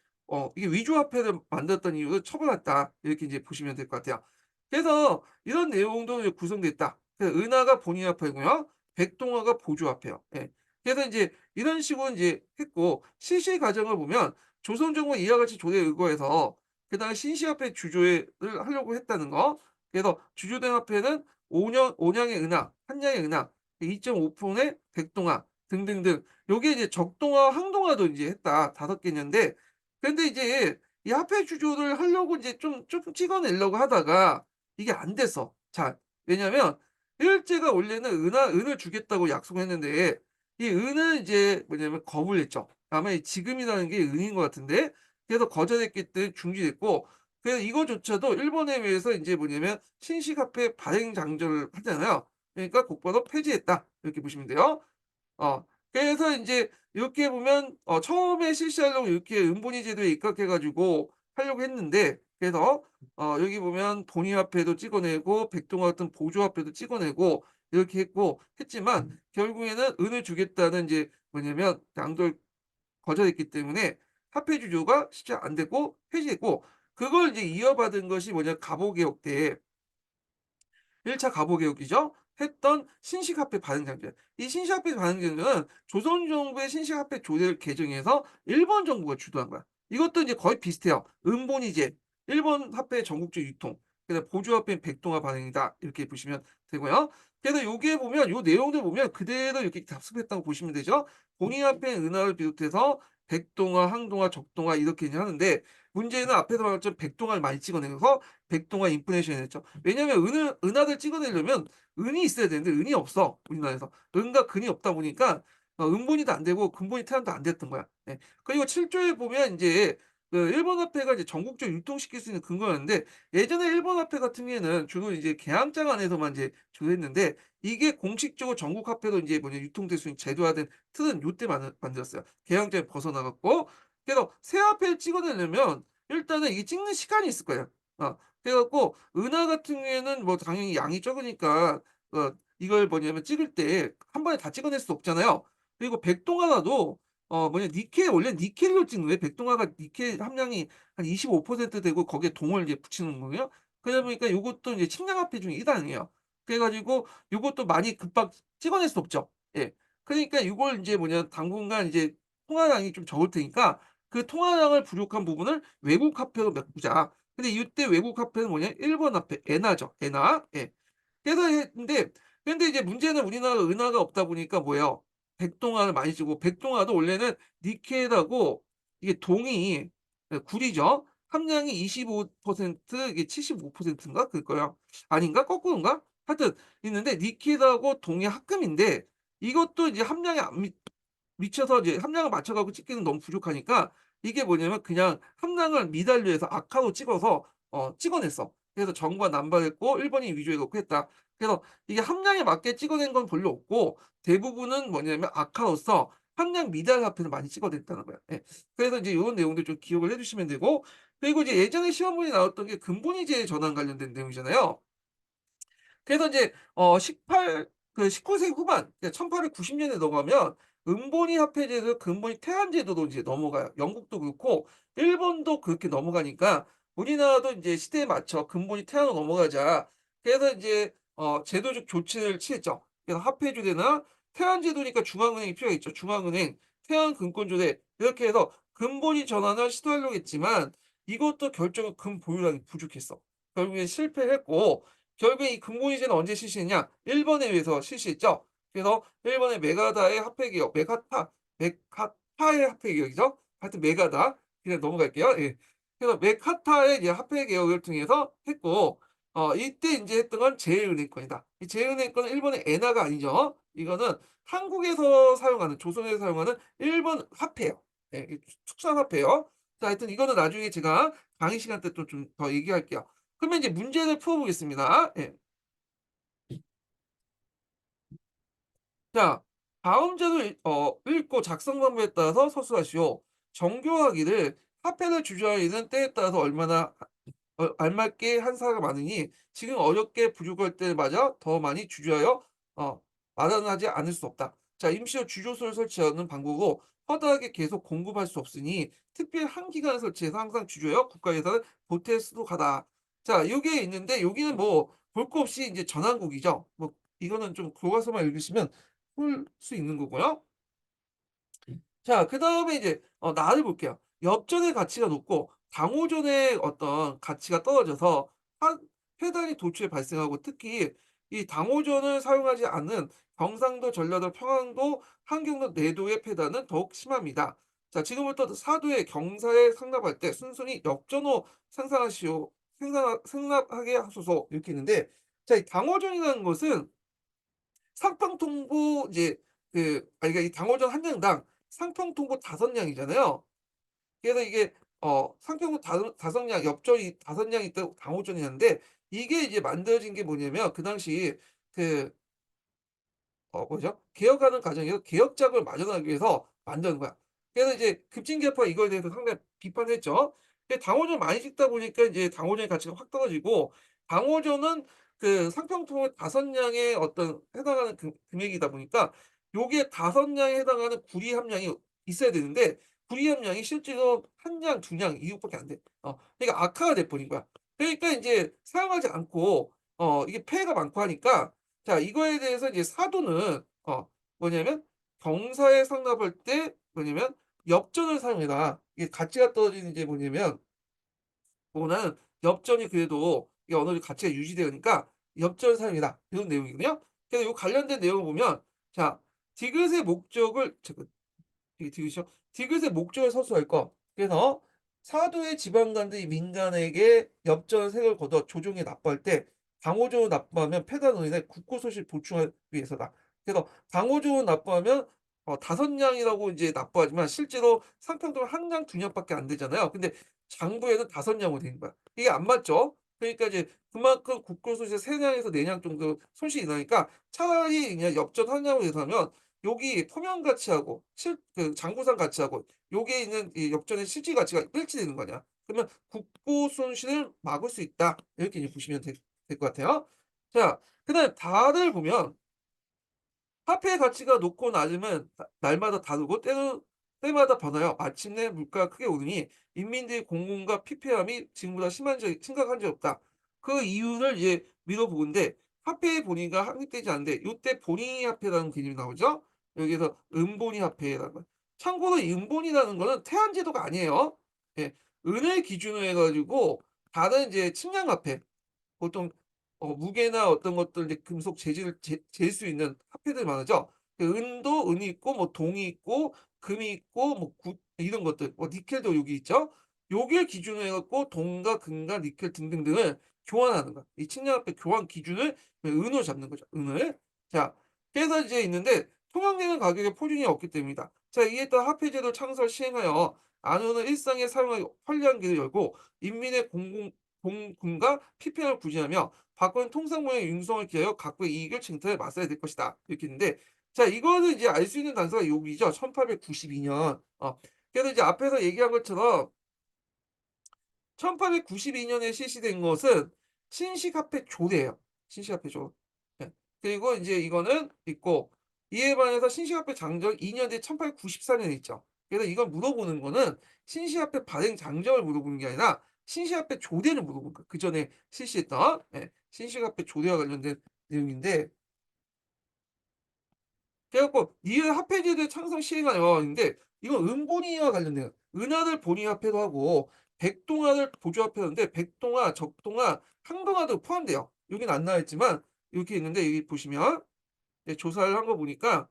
이게 위조 화폐를 만들었던 이유를 처벌했다. 이렇게 이제 보시면 될 것 같아요. 그래서 이런 내용도 이제 구성됐다. 그래서 은화가 본인 화폐고요. 백동화가 보조 화폐요. 예. 그래서 이제 이런 식으로 이제 했고 실시 과정을 보면 조선 정부 이와 같이 조례에 의거해서 그다음에 신시화폐 주조를 하려고 했다는 거. 그래서 주조된 화폐는 5냥의 은하, 1냥의 은하 2.5의 백동화 등등등 요게 이제 적동화, 항동화도 이제 했다. 5개인데 근데 이제 이 화폐 주조를 하려고 이제 좀 찍어내려고 하다가 이게 안 됐어. 잘. 왜냐면 일제가 원래는 은을 주겠다고 약속을 했는데 이 은을 이제 뭐냐면 거부를 했죠. 아마 이 지금이라는 게 은인 것 같은데 그래서 거절했기 때문에 중지됐고 그래서 이거조차도 일본에 의해서 인제 뭐냐면 신식화폐 발행 장려를 하잖아요. 그러니까 곧바로 폐지했다. 이렇게 보시면 돼요. 어 그래서 인제 이렇게 보면 처음에 실시하려고 이렇게 은본위 제도에 입각해 가지고 하려고 했는데 그래서 여기 보면 본위화폐도 찍어내고 백동화 같은 보조화폐도 찍어내고 이렇게 했지만 결국에는 은을 주겠다는 인제 뭐냐면 양도를 거절했기 때문에 화폐 주조가 실제 안 됐고 폐지했고 그걸 이제 이어받은 것이 뭐냐 갑오개혁 때 1차 갑오개혁이죠. 했던 신식화폐 발행장려. 이 신식화폐 발행장려는 조선 정부의 신식화폐 조례를 개정해서 일본 정부가 주도한 거야. 이것도 이제 거의 비슷해요. 은본위제, 일본 화폐의 전국적 유통. 그다음에 보조화폐인 백동화 반응이다. 이렇게 보시면 되고요. 그래서 요게 보면 요 내용들 보면 그대로 이렇게 답습했다고 보시면 되죠. 공인화폐인 은화를 비롯해서 백동화, 항동화, 적동화 이렇게 이제 하는데 문제는 앞에서 말한 것처럼 백동화를 많이 찍어내서 백동화 인플레이션이 됐죠. 왜냐하면 은화를 찍어내려면 은이 있어야 되는데 은이 없어 우리나라에서. 은과 근이 없다 보니까 음본이도 안 되고 근본이 태안도 안 됐던 거야. 예. 그리고 7 조에 보면 인제 그 일본 화폐가 이제 전국적으로 유통시킬 수 있는 근거였는데 예전에 일본 화폐 같은 경우에는 주로 이제 개항장 안에서만 이제 주로 했는데 이게 공식적으로 전국 화폐로 인제 뭐냐 유통될 수 있는 제도화된 틀은 요때 만들었어요. 개항장에 벗어나 갖고. 그래서 새 화폐를 찍어내려면 일단은 이게 찍는 시간이 있을 거예요. 그래 갖고 은화 같은 경우에는 뭐 당연히 양이 적으니까 이걸 뭐냐면 찍을 때 한 번에 다 찍어낼 수 없잖아요. 그리고 백동화가도 니켈 원래 니켈로 찍는 거예요. 백동화가 니켈 함량이 한 25% 되고 거기에 동을 이제 붙이는 거예요. 그러다 보니까 요것도 이제 측량화폐 중에 일환이에요. 그래 가지고 요것도 많이 금방 찍어낼 수 없죠. 예. 그러니까 요걸 인제 당분간 이제 통화량이 좀 적을 테니까 그 통화량을 부족한 부분을 외국 화폐로 메꾸자. 근데 이때 외국 화폐는 뭐냐? 일본 화폐 엔화죠. 엔화. 예. 그래서 했는데 근데 이제 문제는 우리나라가 은화가 없다 보니까 뭐예요? 백동화를 많이 쓰고 백동화도 원래는 니켈하고 이게 동이 구리죠. 함량이 25% 이게 75% 인가 그럴 거예요. 아닌가? 거꾸로인가? 하여튼 있는데 니켈하고 동이 합금인데 이것도 이제 함량이 안 미쳐서 이제 함량을 맞춰 갖고 찍기는 너무 부족하니까 이게 뭐냐면 그냥 함량을 미달리해서 악화로 찍어서 찍어냈어. 그래서 정부가 남발했고 일본이 위조해 갖고 했다. 그래서 이게 함량에 맞게 찍어낸 건 별로 없고 대부분은 뭐냐면 악화로서 함량 미달 화폐를 많이 찍어냈다는 거야. 예. 그래서 이제 요런 내용들 좀 기억을 해 주시면 되고 그리고 이제 예전에 시험문에 나왔던 게 근본이제 전환 관련된 내용이잖아요. 그래서 이제 18 그 19 세기 후반 그러니까 1890 년에 넘어가면 은본위 화폐제에서 근본위 태환 제도로 이제 넘어가요. 영국도 그렇고 일본도 그렇게 넘어가니까 우리나라도 인제 시대에 맞춰 근본위 태환으로 넘어가자. 그래서 인제 제도적 조치를 취했죠. 그래서 화폐조례나 태환 제도니까 중앙은행이 필요했죠. 중앙은행, 태환 금권조례 이렇게 해서 근본위 전환을 시도하려고 했지만 이것도 결정은 근보유량이 부족했어. 결국엔 실패했고 결국에 이 근본이제는 언제 실시했냐? 일본에 의해서 실시했죠. 그래서 일본의 메가다의 화폐 개혁, 메카타의 화폐 개혁이죠. 하여튼 메가다. 그냥 넘어갈게요. 예. 그래서 메카타의 이제 화폐 개혁을 통해서 했고 이때 인제 했던 건 제일은행권이다. 이 제일은행권은 일본의 엔화가 아니죠. 이거는 한국에서 사용하는 조선에서 사용하는 일본 화폐예요. 예. 이 축산 화폐예요. 자 하여튼 이거는 나중에 제가 강의 시간 때 또 좀 더 얘기할게요. 그러면 이제 문제를 풀어 보겠습니다. 예. 자, 다음 제도 읽고 작성 방법에 따라서 서술하시오. 정교하기를 화폐를 주저하는 때에 따라서 얼마나 알맞게 한 사가 많으니 지금 어렵게 부족할 때마다 더 많이 주저하여 마련하지 않을 수 없다. 자, 임시로 주조소를 설치하는 방법으로 허다하게 계속 공급할 수 없으니 특별 한 기간을 설치해서 항상 주조하여 국가 예산을 보탤 수도 하다. 자, 요게 있는데 여기는 뭐 볼 거 없이 이제 전환국이죠. 뭐 이거는 좀 교과서만 읽으시면 풀 수 있는 거고요. 자 그다음에 이제 나를 볼게요. 엽전의 가치가 높고 당호전의 어떤 가치가 떨어져서 한 폐단이 도초에 발생하고 특히 이 당호전을 사용하지 않는 경상도, 전라도, 평안도, 한경도 내도의 폐단은 더욱 심합니다. 자 지금부터 사도의 경사에 상납할 때 순순히 역전호 생산하시오 생납하게 하소서 이렇게 있는데 자 이 당호전이라는 것은 상평통보 이제 그러니까 이 당호전 한 장당 상평통보 5량이잖아요. 그래서 이게 상평도 다섯 량 엽전이 5량이 있다고 당호전이었는데 이게 이제 만들어진 게 뭐냐면 그 당시 그 뭐죠? 개혁하는 과정에서 개혁작을 마련하기 위해서 만든 거야. 그래서 이제 급진개파가 이거에 대해서 상당히 비판을 했죠. 근데 당호전 많이 찍다 보니까 이제 당호전의 가치가 확 떨어지고 당호전은 그 상평통의 5량의 어떤 해당하는 금액이다 보니까 요게 5량에 해당하는 구리 함량이 있어야 되는데 구리 함량이 실제로 1량 2량 이것밖에 안 돼. 그러니까 악화가 돼 버린 거야. 그러니까 인제 사용하지 않고 이게 폐해가 많고 하니까 자 이거에 대해서 이제 사도는 뭐냐면 경사에 상납할 때 뭐냐면 엽전을 사용해라. 이게 가치가 떨어지는 이제 뭐냐면 나는 엽전이 그래도 이게 어느 정도 가치가 유지되니까 엽전 사용이다. 이런 내용이거든요. 그래서 요 관련된 내용을 보면 자 디귿의 목적을 잠깐 이게 디귿이요? 디귿의 목적을 서술할 거. 그래서 사도의 지방간들이 민간에게 엽전색을 거둬 조종에 납부할 때 강호조로 납부하면 폐단원인의 국고소실 보충하기 위해서다. 그래서 강호조로 납부하면 5냥이라고 이제 납부하지만 실제로 상평도는 1냥, 2냥밖에 안 되잖아요. 근데 장부에는 5냥으로 된 거야. 이게 안 맞죠? 그러니까 이제 그만큼 국고소실 3냥에서 4냥 정도 손실이 나니까 차라리 그냥 엽전 1냥으로 해서 하면 여기 포면 가치하고 장부상 가치하고 요게 있는 이 엽전의 실질 가치가 일치되는 거냐. 그러면 국고 손실을 막을 수 있다. 이렇게 이제 보시면 될 것 같아요. 자, 그다음에 달을 보면 화폐의 가치가 높고 낮으면 날마다 다르고 때마다 변하여 마침내 물가가 크게 오르니 인민들의 공공과 피폐함이 지금보다 심각한 적이 없다. 그 이유를 이제 미뤄보건대 화폐의 본위가 확립되지 않는데 요때 본위 화폐라는 개념이 나오죠. 여기에서 은본위 화폐라는 거. 참고로 이 은본이라는 거는 태환제도가 아니에요. 예, 은을 기준으로 해가지고 다른 이제 측량 화폐 보통 무게나 어떤 것들 이제 금속 재질을 잴 수 있는 화폐들이 많으죠. 그 은도 은이 있고 뭐 동이 있고 금이 있고 뭐 이런 것들 뭐 니켈도 여기 있죠. 요길 기준으로 해 갖고 동과 금과 니켈 등등등을 교환하는 거야. 이 측량화폐 교환 기준을 은으로 잡는 거죠. 은을. 자, 그래서 이제 있는데 통용되는 가격에 표준이 없기 때문이다. 자, 이에 따라 화폐제도 창설 시행하여 안으로는 일상에 사용하기 편리한 길을 열고 인민의 공금과 피폐함을 구제하며 바꾸는 통상모의 융성을 기하여 각국의 이익을 쟁탈에 맞서야 될 것이다. 이렇게 있는데 자 이거는 이제 알 수 있는 단서가 여기죠. 1892년. 그래서 이제 앞에서 얘기한 것처럼 1892년에 실시된 것은 신식화폐 조례예요. 신식화폐 조. 예. 그리고 이제 이거는 있고 이에 반해서 신식화폐 장정 2년 뒤 1894년에 있죠. 그래서 이걸 물어보는 거는 신식화폐 발행 장정을 물어보는 게 아니라 신식화폐 조례를 물어본 거예요. 그전에 실시했던 신식화폐 조례와 관련된 내용인데 그래 갖고 이을 화폐제도의 창설 시행하여인데 이건 은본위와 관련된 은하를 본위화폐로 하고 백동화를 보조화폐인데 백동화, 적동화, 항동화도 포함돼요. 여기는 안 나와 있지만 이렇게 있는데 여기 보시면 조사를 한 거 보니까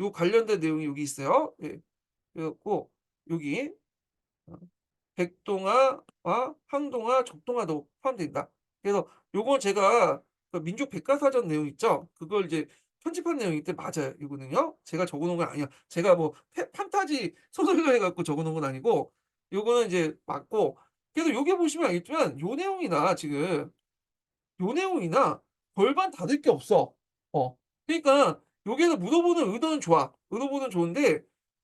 요 관련된 내용이 여기 있어요. 예. 그래 갖고 여기 어 백동화와 항동화, 적동화도 포함된다. 그래서 요건 제가 그 민족 백과사전 내용 있죠? 그걸 이제 편집한 내용이기 때문에 맞아요. 이거는요. 제가 적어 놓은 건 아니에요. 제가 뭐 판타지 소설로 해 갖고 적어 놓은 건 아니고 요거는 이제 맞고 그래서 요게 보시면 알겠지만 요 내용이나 지금 요 내용이나 별반 다를 게 없어. 그러니까 여기에서 물어보는 의도는 좋아. 의도보는 좋은데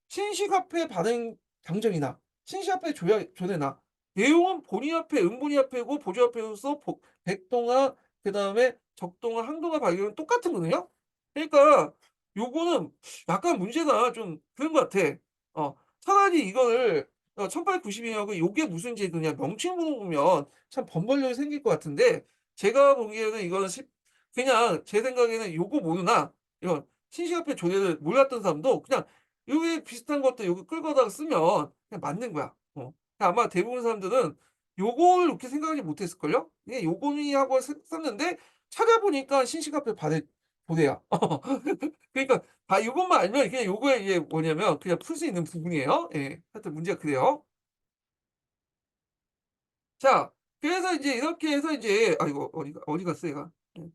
신식화폐 발행 당정이나 신식화폐 조례나 내용은 본위화폐, 은본위화폐고 보조화폐로서 백동화 그다음에 적동화, 항동화 발행은 똑같은 거든요. 그러니까 요거는 약간 문제가 좀 그런 것 같아. 차라리 이거를 1892년하고 요게 무슨 제도냐 명칭 물어보면 참 번번력이 생길 것 같은데 제가 보기에는 이거는 그냥 제 생각에는 요거 모르나 이런 신식화폐 조례를 몰랐던 사람도 그냥 요게 비슷한 것도 요거 끌거다가 쓰면 그냥 맞는 거야. 아마 대부분 사람들은 요걸 이렇게 생각하지 못했을걸요? 그냥 요거니 하고 썼는데 찾아보니까 신식화폐 조례야. 그러니까 요것만 알면 그냥 요거에 이게 뭐냐면 그냥 풀 수 있는 부분이에요. 예. 하여튼 문제가 그래요. 자, 그래서 이제 이렇게 해서 이제 아이고 어디 갔어 얘가. 예.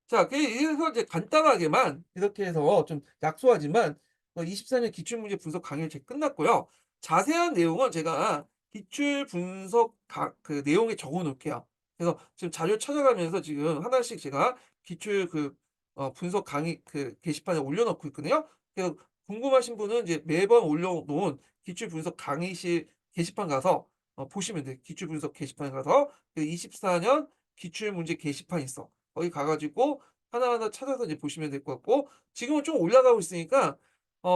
자, 그래서 이제 간단하게만 이렇게 해서 좀 약소하지만 24년 기출문제 분석 강의는 이제 끝났고요. 자세한 내용은 제가 기출 분석 그 내용에 적어 놓을게요. 그래서 지금 자료 찾아가면서 지금 하나씩 제가 기출 분석 강의 게시판에 올려놓고 있거든요. 그래서 궁금하신 분은 이제 매번 올려놓은 기출 분석 강의실 게시판 가서 보시면 돼요. 기출 분석 게시판에 가서 24년 기출문제 게시판 있어. 거기 가 가지고 하나하나 찾아서 이제 보시면 될 것 같고 지금은 좀 올라가고 있으니까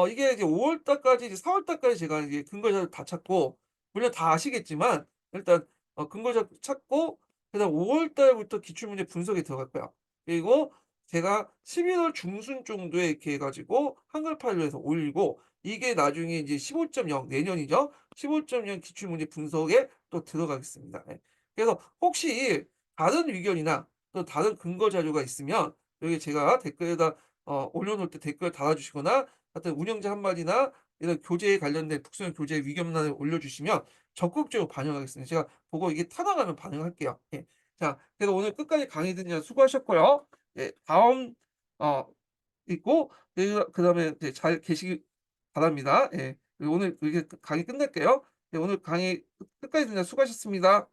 이게 이제 5월 달까지 이제 4월 달까지 제가 이제 근거 자료 다 찾고 물론 다 아시겠지만 일단 근거 자료 찾고 그다음 5월 달부터 기출문제 분석에 들어갈 거야. 그리고 제가 11월 중순 정도에 이렇게 해 가지고 한글 파일로 해서 올리고 이게 나중에 이제 15.0 내년이죠. 15.0 기출문제 분석에 또 들어가겠습니다. 예. 그래서 혹시 다른 의견이나 또 다른 근거 자료가 있으면 여기 제가 댓글에다 올려 놓을 때 댓글 달아 주시거나 하여튼 운영자 한마디나 이런 교재에 관련된 특수형 교재 의견란을 올려주시면 적극적으로 반영하겠습니다. 제가 보고 이게 타당하면 반영할게요. 예. 자, 그래서 오늘 끝까지 강의 듣느라 수고하셨고요. 예, 다음 어 있고 그다음에 이제 잘 계시길 바랍니다. 예. 그리고 오늘 이렇게 강의 끝낼게요. 예, 오늘 강의 끝까지 듣느라 수고하셨습니다.